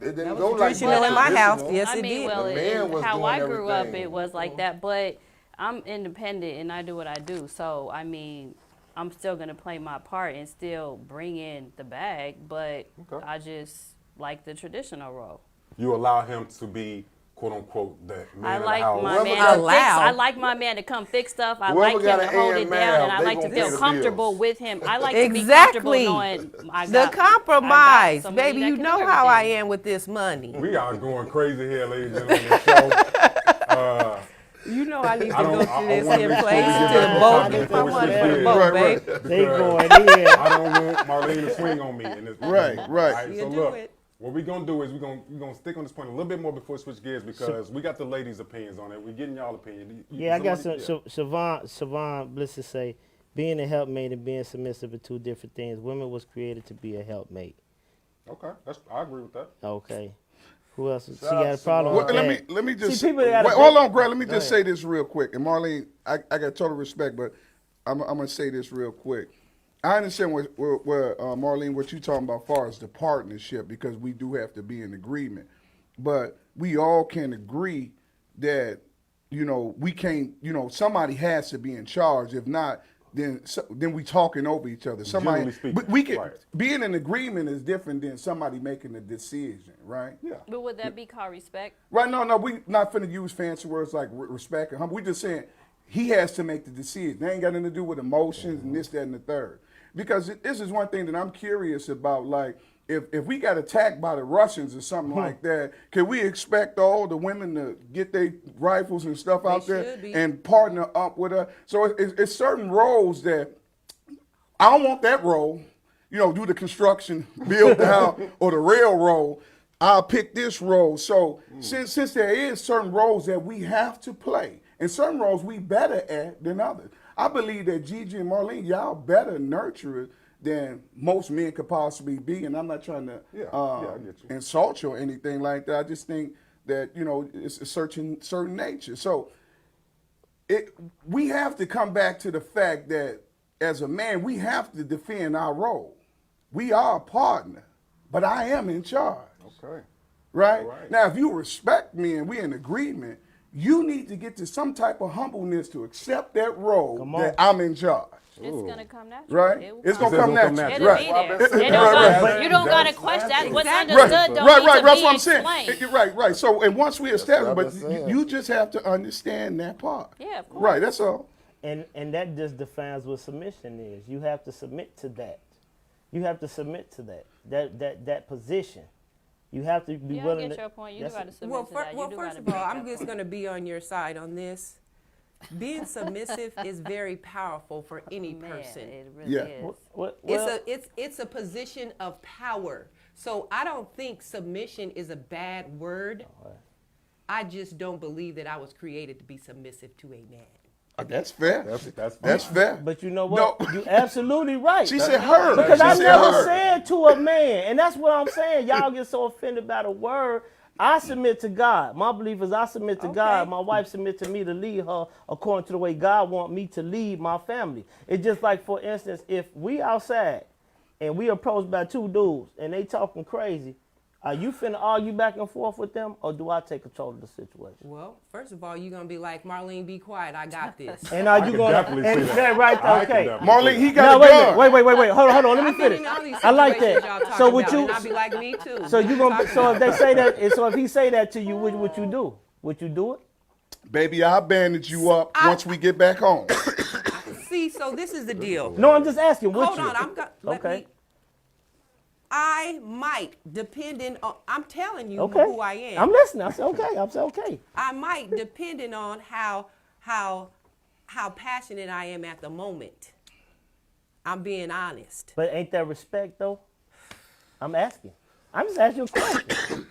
it didn't That go was like traditional in my house. traditional. Yes, I it mean, did. well, The man was how doing I grew up, everything. it was like that. But I'm independent and I do what I do. So I mean, I'm still gonna play my part and still bring in the bag. But Okay. I just like the traditional role. You allow him to be, quote unquote, the man I of the like house. my Whoever man got- to fix. Allow. I like my man to come fix stuff. I Whoever like him got to an hold A it in down, math, and I they like to gonna feel pay the comfortable bills. with him. I like to be Exactly. comfortable knowing I The got I got compromise, somebody baby. that You can know do how I everything. am with this money. We are going crazy here, ladies and gentlemen, on the show. You know I need to I don't- go I through this wanna here make sure place we get to back the on boat. topic If I before we want to switch go to the gears. boat, Right, babe. They Because going in. I don't want Marlene to swing on me in this. Right. All right, You so do look, it. what we're gonna do is we're gonna stick on this point a little bit more before we switch gears because we got the ladies' opinions on it. We're getting y'all opinion. Yeah, I got some. somebody- Siobhan Bliss to say, being a helpmate and being submissive are two different things. Women was created to be a helpmate. Okay, I agree with that. Okay. Who else? She Shout got out a to problem Siobhan. with Well, that. let me just See, people gotta wait, think- hold on, Greg. Let me Go just ahead. say this real quick. And Marlene, I got total respect, but I'm gonna say this real quick. I understand where Marlene, what you talking about, far as the partnership, because we do have to be in agreement. But we all can agree that we can't. Somebody has to be in charge. If not, then we talking over each other. Somebody, Generally speaking, but we can right. being in agreement is different than somebody making a decision, right? Yeah. But would that be called respect? Right, no, we not finna use fancy words like respect and humble. We just saying he has to make the decision. They ain't got nothing to do with emotions and this, that, and the third. Because this is one thing that I'm curious about. Like, if we got attacked by the Russians or something like that, can we expect all the women to get their rifles and stuff out there should be. and partner up with us? So it's certain roles that I don't want that role. Do the construction, build the house, or the railroad. I'll pick this role. So since there is certain roles that we have to play, and certain roles we better at than others, I believe that Gigi and Marlene, y'all better nurturers than most men could possibly be. And I'm not trying to I get you. insult you or anything like that. I just think that it's a certain nature. So we have to come back to the fact that as a man, we have to defend our role. We are a partner, but I am in charge. Okay. Right? Right. Now, if you respect me and we're in agreement, you need to get to some type of humbleness to accept that role Come on. that I'm in charge. It's gonna come natural. Right? It will It's come. gonna come It'll natural. It'll Right. be there. Right. It don't Right. gotta- You don't gotta That's question that. What's Exactly. understood don't need to That's be what I'm explained. saying. Right. So, and once we establish, what but I'm saying. you just have to understand that part. Yeah, of course. Right. That's all. And that just defines what submission is. You have to submit to that. You have to submit to that position. You have to be Yeah, I willing get to. your point. You do that's gotta it. submit Well, to that. You do first gotta of be all, I'm careful. just going to be on your side on this. Being submissive is very powerful for any Man, person. it really Yeah. is. It's a position of power. So I don't think submission is a bad word. I just don't believe that I was created to be submissive to a man. That's fair. That's fair. But you know what? No. You absolutely right. She said her. Because She I said never her. said to a man, and that's what I'm saying. Y'all get so offended by the word. I submit to God. My belief is I submit to God. Okay. My wife submit to me to lead her according to the way God want me to lead my family. It's just like, for instance, if we outside and we approached by two dudes and they talking crazy, are you finna argue back and forth with them, or do I take control of the situation? Well, first of all, you're gonna be like, Marlene, be quiet. I got this. And are I you can gonna? definitely And see that. right? I can Okay. definitely Marlene, see he that. got Now a gun. wait. Hold on. Let me I've been finish. in all these I like situations that. y'all talking So would about, you? and I'll be like, me too. So you gonna? Talking So if about. they say that, so if he say that to you, what you do? Would you do it? Baby, I'll bandage you up once we get back home. See, so this is the deal. No, I'm just asking. Would Hold you? on, I'm go- let Okay. me. I might, depending on. I'm telling you Okay. who I am. I'm listening. I said okay. I'm saying okay. I might, depending on how passionate I am at the moment. I'm being honest. But ain't that respect though? I'm asking. I'm just asking you a question.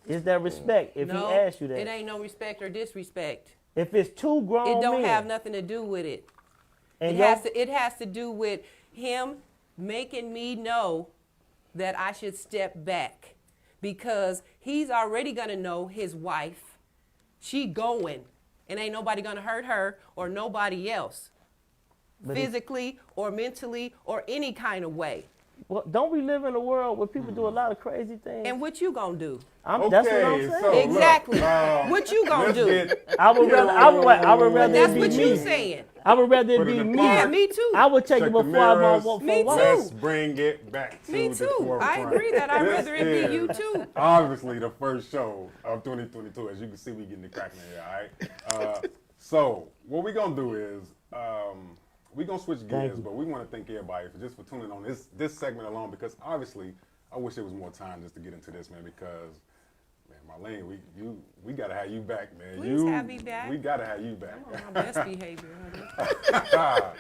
Is there respect if No, he asks you that? it ain't no respect or disrespect. If it's two grown It don't men, have nothing to do with it. and It has to do with him making me know that I should step back, because he's already gonna know his wife. She going, and ain't nobody gonna hurt her or nobody else, physically or mentally or any kind of way. well, don't we live in a world where people do a lot of crazy things? And what you gonna do? That's what I'm saying. so look, Exactly. What you gonna let's do? get- I would rather But it that's be what me. you saying. I would rather it Put it be in me. Yeah, park. me too. I would take Check it the before I mirrors. vote Me for too. Let's bring it back to Me the too. forefront. I agree that I'd This rather it be you is too. Obviously, the first show of 2022. As you can see, we getting the cracking here, all right? So what we're going to do is we're going to switch gears, you. but we want to thank everybody for tuning on this segment alone, because obviously I wish there was more time just to get into this, man, because man, Marlene, we gotta have you back, man. Please have me back. We gotta have you back. On my best behavior, honey.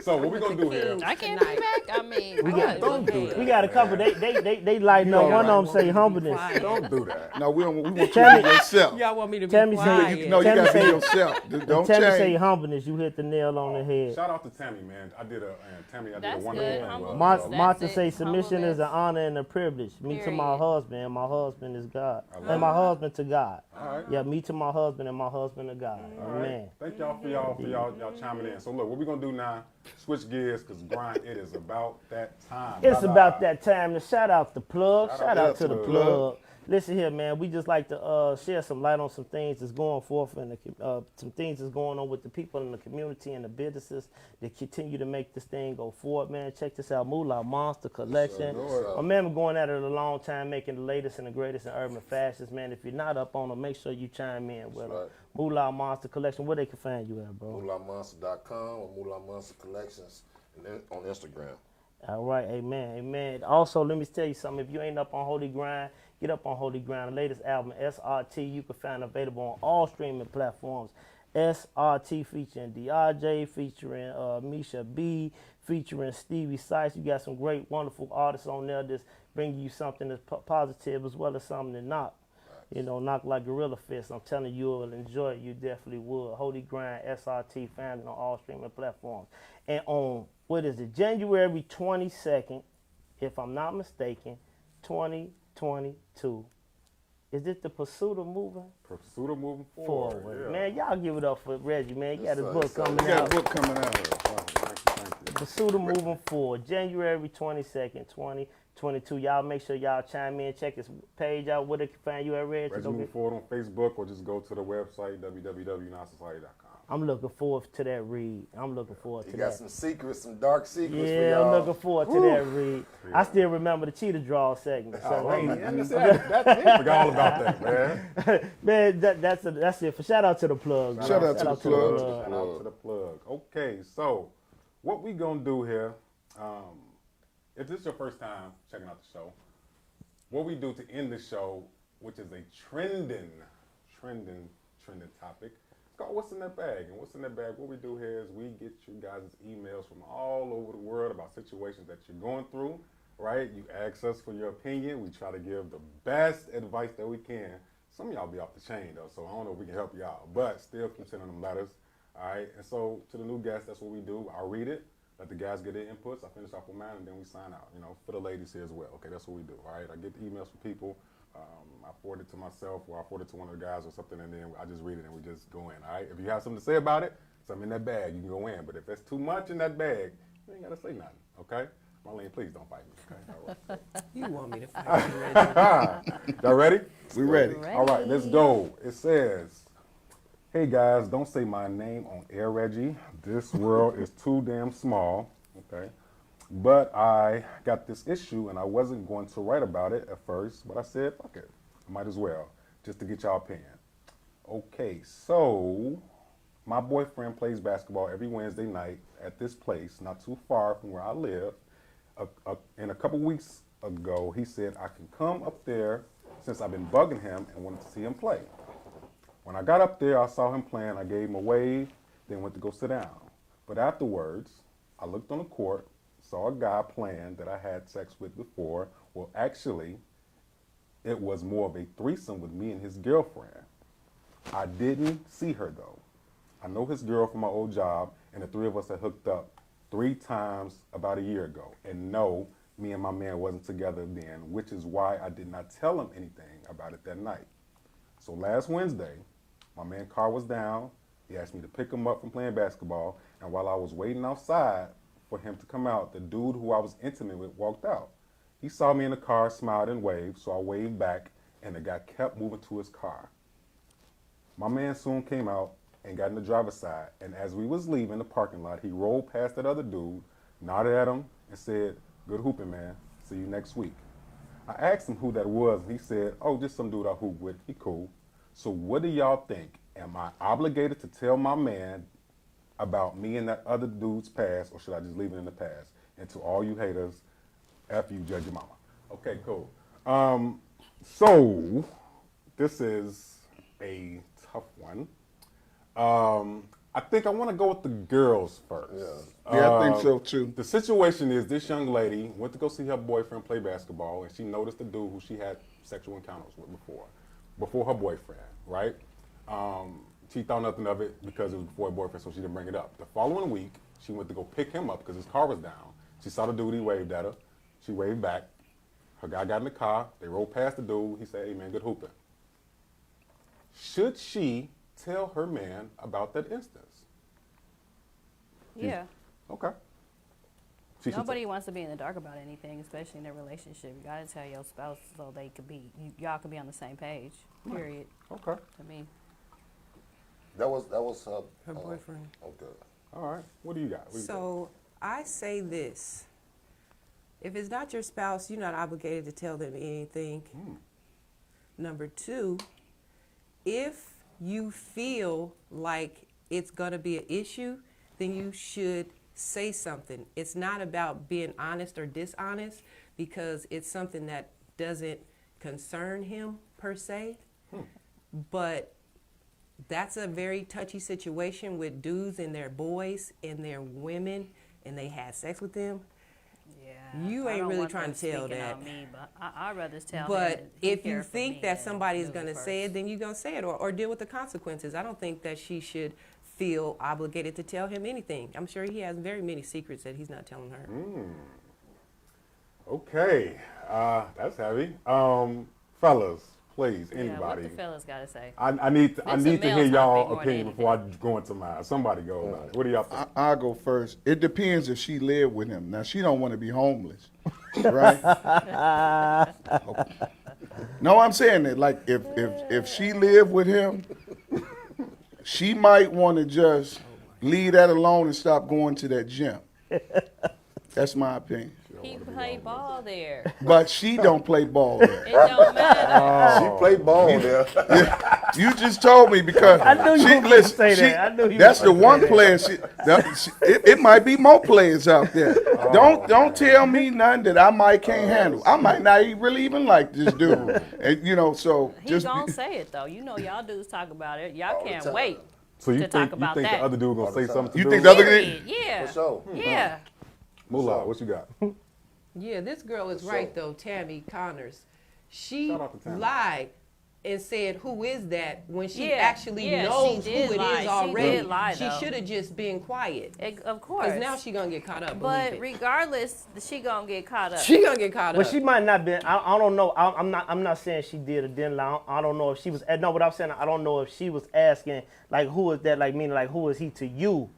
So what we gonna do here? I can't be Tonight. back. I mean, Don't do that. We got a couple. They lighting up. One of them say humbleness. Don't do that. No, we want you to Tammy- be yourself. Y'all want me to be Tammy said- quiet? No, you Tammy gotta be say- yourself. Don't Tammy say change. humbleness. You hit the nail on the head. Shout out to Tammy, man. I did a That's wonderful good. thing. Humble. Martha, That's Martha it. say submission is an Humbleness. honor and a privilege. Me to my Period. husband, and my husband is God. love And my it. husband to God. All right. Yeah, me to my husband, and my husband to God. All right. Amen. Thank y'all for y'all chiming in. So look, what we gonna do now? Switch gears, cause grind. It is about that time. It's Bye-bye. about that time to shout out the plug. Shout out to the to the plug. Listen here, man. We just like to share some light on some things that's going forth and some things that's going on with the people in the community and the businesses that continue to make this thing go forward, man. Check this out, Moolah Monster Collection. My man been going at it a long time, making the latest and the greatest in urban fashions, man. If you're not up on them, make sure you chime in with them. right. Moolah Monster Collection. Where they can find you at, bro? MoolahMonster.com or Moolah Monster Collections and then on Instagram. All right, amen, amen. Also, let me tell you something. If you ain't up on Holy Grind, get up on Holy Grind. The latest album, SRT, you can find available on all streaming platforms. SRT featuring DRJ, featuring Misha B, featuring Stevie Sykes. You got some great, wonderful artists on there that's bringing you something that's positive as well as something to knock. You know, knock like Gorilla Fist. I'm telling you, you'll enjoy it. You definitely would. Holy Grind, SRT, found it on all streaming platforms. And on, what is it, January 22nd, if I'm not mistaken, 2022. Is it the Pursuit of Moving Pursuit of moving Forward? forward. Yeah. Man, y'all give it up for Reggie, man. You got his sir, book yes, sir. coming We got out. a book coming out. Thank you. Pursuit of Moving Forward, January 22nd, 2022. Y'all make sure y'all chime in, check his page out, where they can find you at, Reggie. Reggie Move Forward on Facebook, or just go to the website www.nonsociety.com. I'm looking forward to that read. I'm looking forward You to got that. some secrets, some dark secrets for Yeah, y'all. I'm looking forward to that read. I still remember the cheetah draw segment. So, I forgot all about that, man. man, that's it. For shout out to the plug. man. Shout out to the plug. Shout out to the plug. Okay, so what we gonna do here? If this is your first time checking out the show, what we do to end the show, which is a trending topic, it's called "What's in That Bag?" And what's in that bag? What we do here is we get you guys' emails from all over the world about situations that you're going through. Right? You ask us for your opinion. We try to give the best advice that we can. Some of y'all be off the chain though, so I don't know if we can help y'all, but still keep sending them letters. All right. And so to the new guests, that's what we do. I'll read it. Let the guys get their inputs. I finish off with mine, and then we sign out. You know, for the ladies here as well. Okay, that's what we do. All right. I get the emails from people. I forward it to myself or I forward it to one of the guys or something, and then I just read it and we just go in. All right. If you have something to say about it, something in that bag, you can go in. But if there's too much in that bag, you ain't gotta say nothing. Okay. Marlene, please don't fight me. Okay. All right. You want me to fight you, Reggie? Y'all ready? We ready. All right, let's go. It says, hey guys, don't say my name on air, Reggie. This world is too damn small. Okay. But I got this issue and I wasn't going to write about it at first, but I said, fuck it. I might as well, just to get y'all opinion. Okay, so my boyfriend plays basketball every Wednesday night at this place, not too far from where I live. And a couple weeks ago, he said I can come up there since I've been bugging him and wanted to see him play. When I got up there, I saw him playing. I gave him a wave, then went to go sit down. But afterwards, I looked on the court, saw a guy playing that I had sex with before. Well, actually, it was more of a threesome with me and his girlfriend. I didn't see her, though. I know his girl from my old job, and the three of us had hooked up 3 times about a year ago. And no, me and my man wasn't together then, which is why I did not tell him anything about it that night. So last Wednesday, my man's car was down. He asked me to pick him up from playing basketball. And while I was waiting outside for him to come out, the dude who I was intimate with walked out. He saw me in the car, smiled and waved, so I waved back, and the guy kept moving to his car. My man soon came out and got in the driver's side, and as we was leaving the parking lot, he rolled past that other dude, nodded at him, and said, good hooping, man. See you next week. I asked him who that was, and he said, oh, just some dude I hoop with. He cool. So what do y'all think? Am I obligated to tell my man about me and that other dude's past, or should I just leave it in the past? And to all you haters, F you, judge your mama. Okay, cool. So this is a tough one. I think I want to go with the girls first. Yeah, I think so too. The situation is this young lady went to go see her boyfriend play basketball, and she noticed the dude who she had sexual encounters with before her boyfriend, right? She thought nothing of it because it was before her boyfriend, so she didn't bring it up. The following week, she went to go pick him up because his car was down. She saw the dude, he waved at her. She waved back. Her guy got in the car. They rolled past the dude. He said, hey, man, good hooping. Should she tell her man about that instance? Yeah. Okay. She should Nobody wants to be in the dark about anything, especially in a relationship. You gotta tell your spouse so they could be, y'all could be on the same page. Period. Okay. To me. That was Her boyfriend. Okay. All right. What do you got? What do you got? So I say this. If it's not your spouse, you're not obligated to tell them anything. Number 2, if you feel like it's going to be an issue, then you should say something. It's not about being honest or dishonest because it's something that doesn't concern him per se. But that's a very touchy situation with dudes and their boys and their women, and they had sex with them. Yeah. You I ain't don't really want trying them to tell speaking that. on me, but I'd rather tell him But that he if you cared for think me that and somebody's do going to first. say it, then you're going to say it or deal with the consequences. I don't think that she should feel obligated to tell him anything. I'm sure he has very many secrets that he's not telling her. Okay. That's heavy. Fellas, please, Yeah, what anybody. the fellas gotta say? I need to It's a hear male y'all topic more opinion than before I go into mine. Somebody go about it. What do y'all think? I'll go first. It depends if she lived with him. Now, she don't want to be homeless, right? No, I'm saying that, like, if she lived with him, she might want to just leave that alone and stop going to that gym. That's my opinion. He played ball there. But she don't play ball there. It don't matter. She played ball there. You just told me because I knew you were gonna say that. I knew you that's were the gonna one say player. It might be more players out there. Don't tell me nothing that I might can't handle. I might not really even like this dude. And so He just gonna say it though. You know y'all dudes talk about it. Y'all All the can't time. wait So you to think talk about the that. other dude gonna say something to you dude? think the other Period. Yeah. For sure. Yeah. Moolah, what you got? Yeah, this girl is right though, Tammy Connors. She Shout out to Tammy. lied and said, "Who is that?" when she Yeah, actually yeah, knows she who did it lie. is She already. did lie, She though. should have just been quiet. Of course. Because now she gonna get caught up. But believe it. regardless, she gonna get caught up. She gonna get caught But up. she might not been. I don't know. I'm not saying she did or didn't lie. I don't know if she was. No, what I'm saying, I don't know if she was asking like, who is that? Like, meaning like, who is he to you?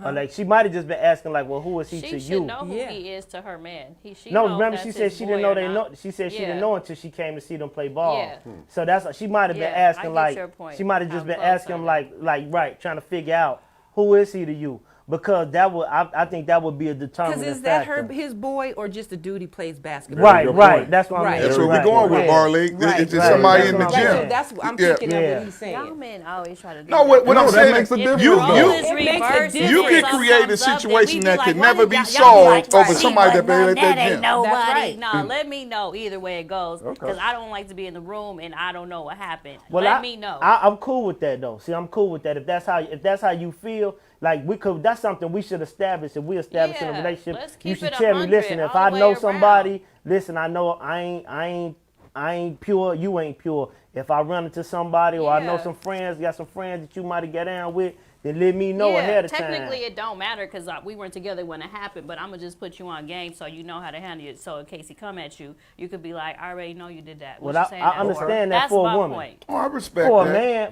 Or like she might have just been asking like, well, who is he She to should you? know who Yeah. he is to her man. She No, knows remember that's she said his she didn't boy know or they not. know. She said she Yeah. didn't know until she came to see them play ball. Yeah. So that's she might have been Yeah, I asking get like your point. she might have just How been close asking are him they? like right, trying to figure out who is he to you, because that would I think that would be a Because determining is that factor. his boy or just a dude he plays basketball? Right, Good right. point. That's what Right. I'm. That's what right, we're going with, right. Marley. Right, It's just right. somebody That's in the what I'm gym. saying. So that's I'm Yeah. thinking of Yeah. what he's saying. Y'all men always try to do No, what No, I'm that saying makes a is difference, you, though. you, It It makes a reverses difference. you when can something create a comes up, then we situation be that like, can why never did be y'all solved like, over she somebody that wasn't barely on at that ain't gym. nobody. That's right. No, let me know either way it goes. Okay. Because I don't like to be in the room and I don't know what happened. Well, let me know. I'm cool with that though. See, I'm cool with that. If that's how you feel, like we could. That's something we should establish. If we establish in a Yeah, relationship, let's you keep should it tell me. 100 Listen, if all I the know way somebody, around. listen. I know I ain't pure. You ain't pure. If I run into somebody or I know Yeah. some friends, got some friends that you might have got down with, then let me know yeah, ahead of time. technically it don't matter because we weren't together when it happened, but I'm gonna just put you on game so you know how to handle it. So in case he come at you, you could be like, I already know you did that. What Well, you saying I that understand for? that That's for a my woman. point. Oh, I respect For that.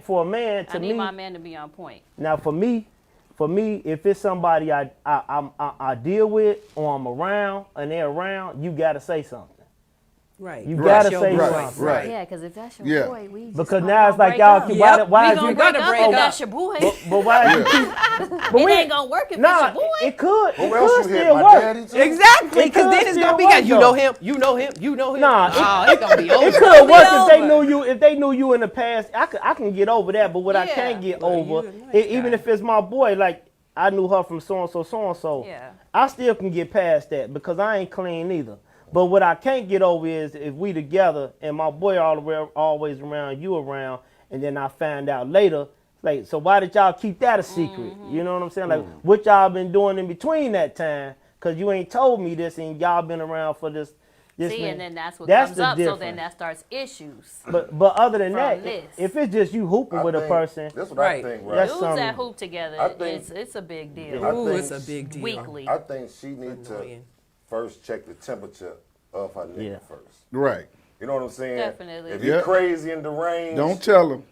a man, I to need me, my man to be on point. now for me, if it's somebody I deal with or I'm around and they're around, you gotta say something. Right. You That's gotta your say boy. something. Right. Yeah, because if that's your Yeah. boy, we just Because probably now it's gonna like y'all break keep up. why We why gonna you break Break up up break if up. that's your boy. but why you keep but It we ain't gonna work if nah, it's your boy. it could Who else could you hit? still My work. daddy too? Exactly, It because could then it's still gonna be work, like you though. know him, you know him, you know him. Nah, oh, it's gonna be over. It could work if they over. knew you. If they knew you in the past, I can get over that. But what I Yeah. can't get Well, over, you a nice even guy. if it's my boy, like I knew her from so and so, Yeah. I still can get past that because I ain't clean either. But what I can't get over is if we together and my boy always around, you around, and then I find out later, like, so why did y'all keep that a secret? You know what I'm saying? Like, what y'all been doing in between that time? Because you ain't told me this and y'all been around for this. See, minute. and then that's what That's comes the up. So difference. then that starts issues. But other than From that, this. if it's just you hooping I with a think- person, That's what Right. I think, right? That's Dudes something- that hoop together, I think- it's a big deal. I Ooh, think it's a big deal. Weekly. I think she needs to Annoying. first check the temperature of her nigga Yeah. first. Right. You know what I'm saying? Definitely. If you Yeah. crazy and deranged, Don't tell him.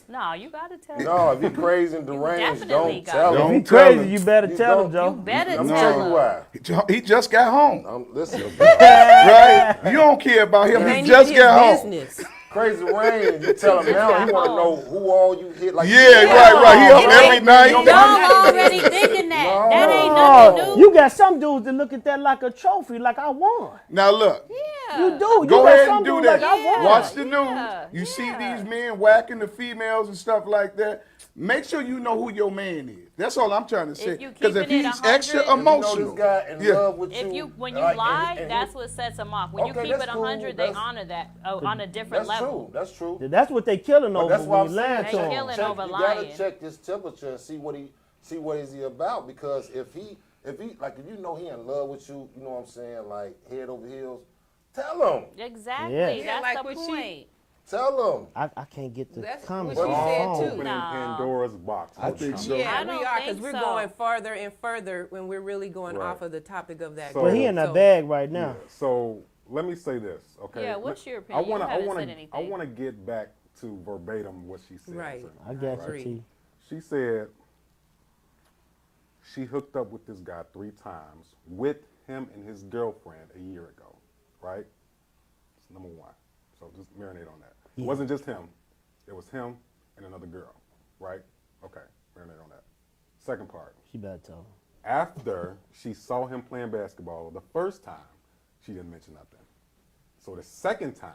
No, you gotta tell him. no, if you crazy and deranged, definitely don't got tell it. if him. he Don't tell crazy, him. you better You tell him, don't- Joe. You better I'm tell tell you him. why. He just got home. Listen, Right? You don't care about him. It He ain't just even got his home. business. crazy rain. You tell him now. He want to know who all you hit. Like Yeah, right. He up It every ain't- night. Y'all Y'all not in already business. thinking that. No. That ain't Oh, nothing new. you got some dudes that look at that like a trophy, like I won. Now look. You do. Go you got ahead some and do dudes that. like I won. Watch the news. Yeah, You see yeah. these men whacking the females and stuff like that. Make sure you know who your man is. That's all I'm trying to say. you Because if keeping it he's 100, extra if you know you know emotional, this guy in Yeah. love with If you. when you like, lie, and that's what sets them off. When you Okay, keep that's it cool. 100, they That's- honor that on a different That's level. true. That's true. That's what they killing But over that's why when I'm you lying saying to They them. killing check, over you gotta lying. check his temperature and see what is he about. Because if he like if you know he in love with you, you know what I'm saying, like head over heels, tell him. Exactly. Yeah. Yeah, That's like the what she- point. Tell him. I can't get the That's comments what on she my said, phone. too. Opening No. Pandora's box. I think so. Yeah, I we don't are think because we're so. going further and further when we're really going Right. off of the topic of that. So- But he in a So- bag right now. So let me say this, okay? Yeah, what's your I opinion? You wanna, haven't I wanna, said I anything. wanna get back to verbatim what she said. Right. I got you, agree. T. She said she hooked up with this guy 3 times with him and his girlfriend a year ago, right? That's number one. So just marinate on that. It wasn't just him. It was him and another girl, right? Okay, marinate on that. Second part. She better tell him. After she saw him playing basketball the first time, she didn't mention nothing. So the second time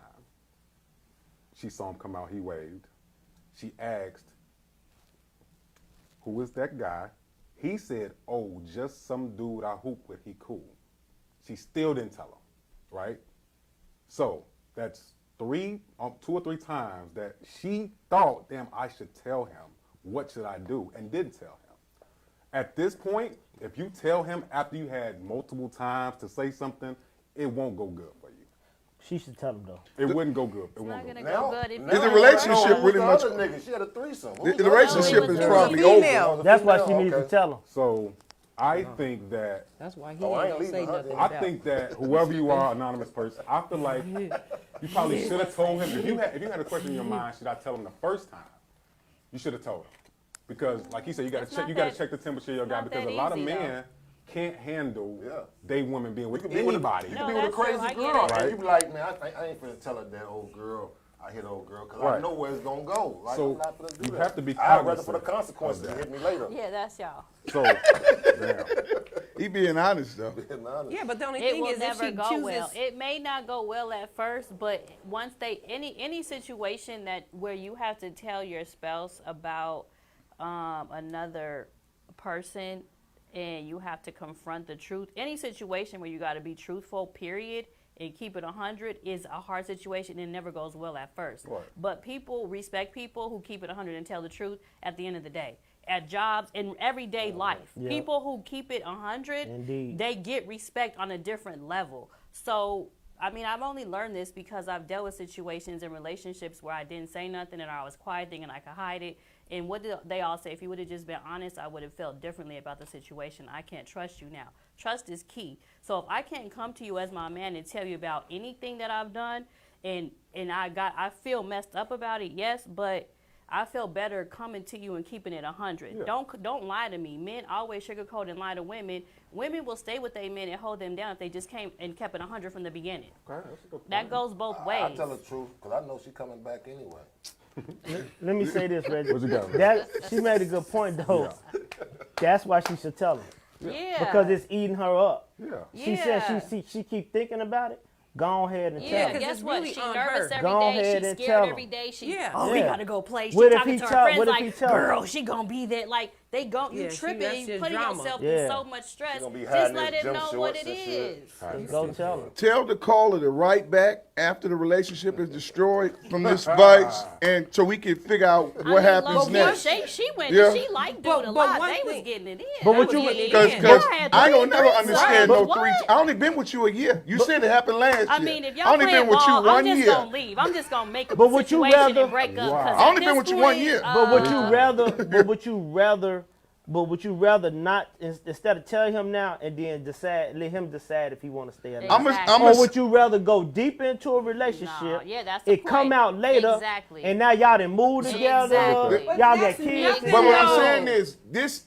she saw him come out, he waved. She asked, who is that guy? He said, oh, just some dude I hoop with, he cool. She still didn't tell him, right? So that's 2 or 3 times that she thought, damn, I should tell him. What should I do? And didn't tell him. At this point, if you tell him after you had multiple times to say something, it won't go good for you. She should tell him though. It wouldn't go good. It It's not won't go gonna good. go good if now Is the you relationship who's really the much- other nigga? She had a threesome. The relationship No, it is was probably female. over. That's why she female, needs to okay. tell him. So I think that That's why he Oh, I ain't ain't leaving say her nothing then. I about think that whoever you are, anonymous person, I feel like you probably should have told him. If you had a question in your mind, should I tell him the first time? You should have told him, because like you said, you got to check. not You got to that- check the temperature of your guy, not because a that lot of easy, though. men can't handle Yeah. they women being with You could be with anybody. You No, could be with a that's true. crazy I get girl, it. and Right. you be like, man, I ain't finna tell her that old girl. I hit old girl because I Right. know where it's gonna go. Like, So I'm not finna do you that. have to be I'd rather cognizant for the consequences of to that. hit me later. Yeah, that's y'all. So, damn. He being honest though. Being honest. Yeah, but the only It thing will is if never she go chooses, well. It may not go well at first, but once they any situation that where you have to tell your spouse about another person and you have to confront the truth. Any situation where you got to be truthful, period, and keep it 100 is a hard situation and never goes well at first. Right. But people respect people who keep it 100 and tell the truth at the end of the day. At jobs, in everyday life, Yeah. people who keep it 100, Indeed. they get respect on a different level. So, I mean, I've only learned this because I've dealt with situations and relationships where I didn't say nothing and I was quiet thinking I could hide it. And what did they all say? If you would have just been honest, I would have felt differently about the situation. I can't trust you now. Trust is key. So if I can't come to you as my man and tell you about anything that I've done and I feel messed up about it, yes, but I feel better coming to you and keeping it 100. Yeah. Don't lie to me. Men always sugarcoat and lie to women. Women will stay with their men and hold them down if they just came and kept it 100 from the beginning. Okay, that's a good That point. goes both ways. I tell the truth because I know she coming back anyway. Let me say this, Reggie. What you got? That she made a good point though. That's why she should tell him, Yeah. because it's eating her up. Yeah. She said she keep thinking about it. Go ahead and Yeah, tell him. Because guess it's what? really She on nervous her. every Go day. ahead She's and scared tell every day. She, Yeah. oh, we Yeah. gotta go play. She What if talking he to tell- her friends what if like, he tell her? girl, she gonna be there. Like, they go, you Yeah, that's tripping, you just putting drama. yourself Yeah. through so much stress. gonna be Just hiding let his it gym know what shorts it and shit. is. Go tell him. Tell the caller to write back after the relationship is destroyed from this vice, and so we can figure out what happens low-key, next. She went, Yeah. she liked But- dude a but lot. one They was thing- getting it in. But They what was you- getting it Because in. because Y'all had I don't three never threesomes. understand no What? three. I only been with you a year. You said it happened last year. I mean, if I y'all only playing been with you ball, I'm one just year. gonna leave. I'm just gonna make a But would you situation rather- and break up. Wow. 'cause I at only been this with you one point, year. But would you rather not instead of tell him now and then let him decide if he want to stay or not? Exactly. Or would you rather go deep into a relationship? Nah, yeah, that's the it come point. out later, Exactly. and now y'all done moved together. Exactly. But Y'all got that's kids. nothing But what I'm No. saying is,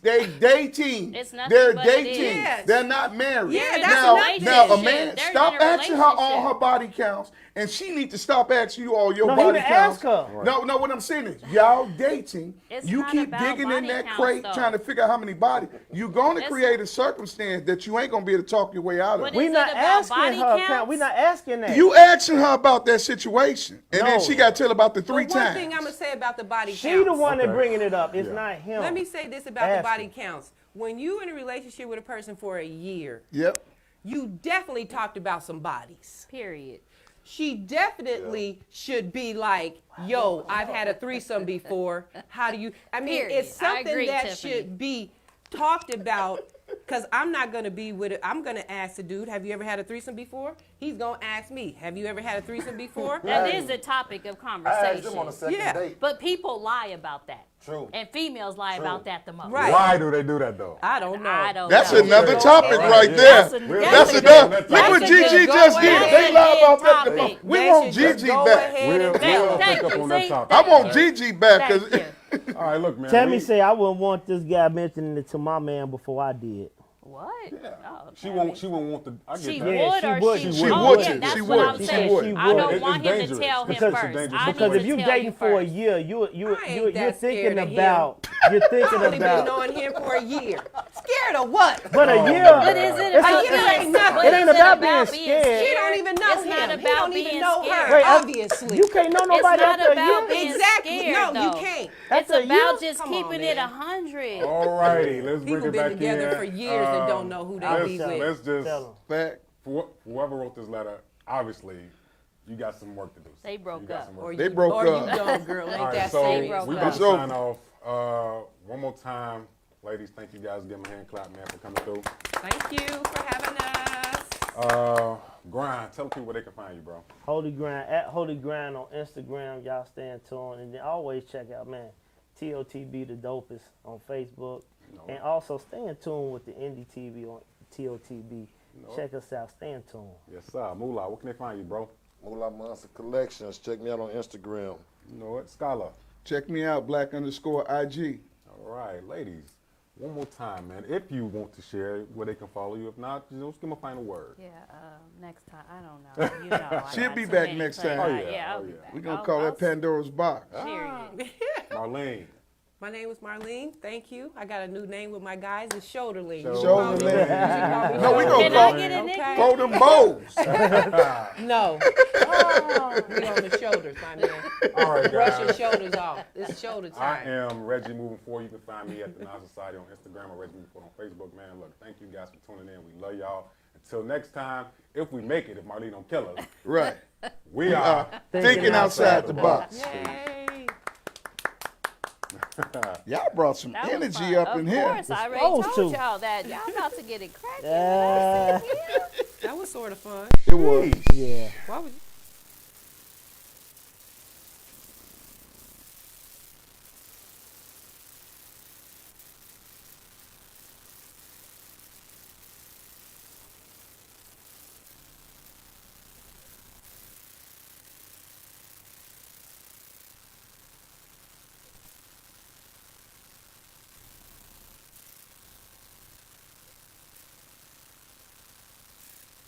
they dating. It's nothing They're but it dating. is. Yes. They're not married. Yeah, They're in that's a now, nothing. now a relationship. man, They're stop in a asking her all relationship. her body counts, and she need to stop asking you all your No, he body done counts. ask her. No, what I'm saying is, y'all dating. It's You not keep about digging in body that counts, crate though. trying to figure out how many bodies. You're going to It's- create a circumstance that you ain't going to be able to talk your way out of. But it. We Is not it about asking body her. counts? We not asking that. You asking her about that situation, and then No. she got to tell about the three But one times. thing I'm gonna say about the body She counts. the one that Okay. bringing it up. It's Yeah. not him. Let me say this about the Ask body him. counts. When you in a relationship with a person for a year, Yep. you definitely talked about some bodies. Period. She definitely should be like, yo, I've had a threesome before. How do you? I mean, Period. it's I something agree, that Tiffany. should be talked about. Because I'm not going to be with it. I'm going to ask the dude, have you ever had a threesome before? He's going to ask me, have you ever had a threesome before? That is the topic of I asked conversation. him on a second Yeah. date. But people lie about that. True. And females lie True. about that the most. Right. Why do they do that though? I don't know. I don't That's know. another Okay. topic All right yeah. there. That's a- That's a enough. good- Look what that's a Gigi good just go did. ahead They lie about that. topic. We They want should just Gigi go back. ahead We'll, and we'll Thank pick up you. on that See, topic. I want Gigi back. Thank 'cause- you. All right, look, man. Tammy we- say I wouldn't want this guy mentioning it to my man before I did. What? Oh, She won't want the. I get She that. Yeah, would she or would. she, She oh, would. yeah, that's She what would. I'm She saying. would. I don't It's want him dangerous. to tell him Because it's first. dangerous. I need Because to if you tell dating you for a first. year, I ain't you're that thinking scared of him. about you're thinking I've only been about. knowing him for a year. Scared of what? But a year. But is it It's about a- being ain't nothing. but It is ain't about being scared. She don't even know It's him. not He about don't being even know scared. her, Wait, obviously. You can't know nobody not after a about year. being Exactly. scared, No, you though. can't. It's After a about year? just Come on, keeping it man. 100. All righty, let's bring People it been back together in. for years and don't know who they let's, be with. Let's just Tell 'em. Back. whoever wrote this letter. Obviously, you got some work to do. They broke You got up. some work Or to They do. you, broke or up. you don't, girl. Ain't All right, that so serious. broke we up. gonna It's over. sign off. One more time, ladies. Thank you guys. Give them a hand clap, man, for coming through. Thank you for having us. Grind. Tell people where they can find you, bro. Holy Grind at Holy Grind on Instagram. Y'all stay in tune, and then always check out, man, TOTB the dopest on Facebook, and also stay in tune with the Indie TV on TOTB. Check us out. Stay in tune. Yes, sir. Moolah, where can they find you, bro? Moolah Monster Collections. Check me out on Instagram. You know what? Scholar. Check me out, Black_IG. All right, ladies. One more time, man. If you want to share where they can follow you, if not, just give them a final word. Yeah, next time. I don't know. You know, I She'll got be too back many next plans. time. Oh, yeah. Yeah, I'll Oh, be yeah. back. We're going to I'll- call I'll that Pandora's box. Period. Marlene. My name is Marlene. Thank you. I got a new name with my guys. It's Shoulderling. Shoulderling. Shoulderling. No, we gonna Can call I get a nickname? Okay. throw them bows. No. Oh. We on the shoulders, my man. All right, Brush your guys. shoulders off. It's shoulder I time. am Reggie Moving Forward. You can find me at the Nas Society on Instagram or Reggie Moving Forward on Facebook, man. Look, thank you guys for tuning in. We love y'all. Until next time, if we make it, if Marlene don't kill us, Right. we are. Thinking outside the box. Yay. Y'all brought some That was energy fun. up Of in here. course, I already Supposed told to. y'all that. Y'all about to get it cracking. Yeah. That was sort of fun. It was. Yeah. Why would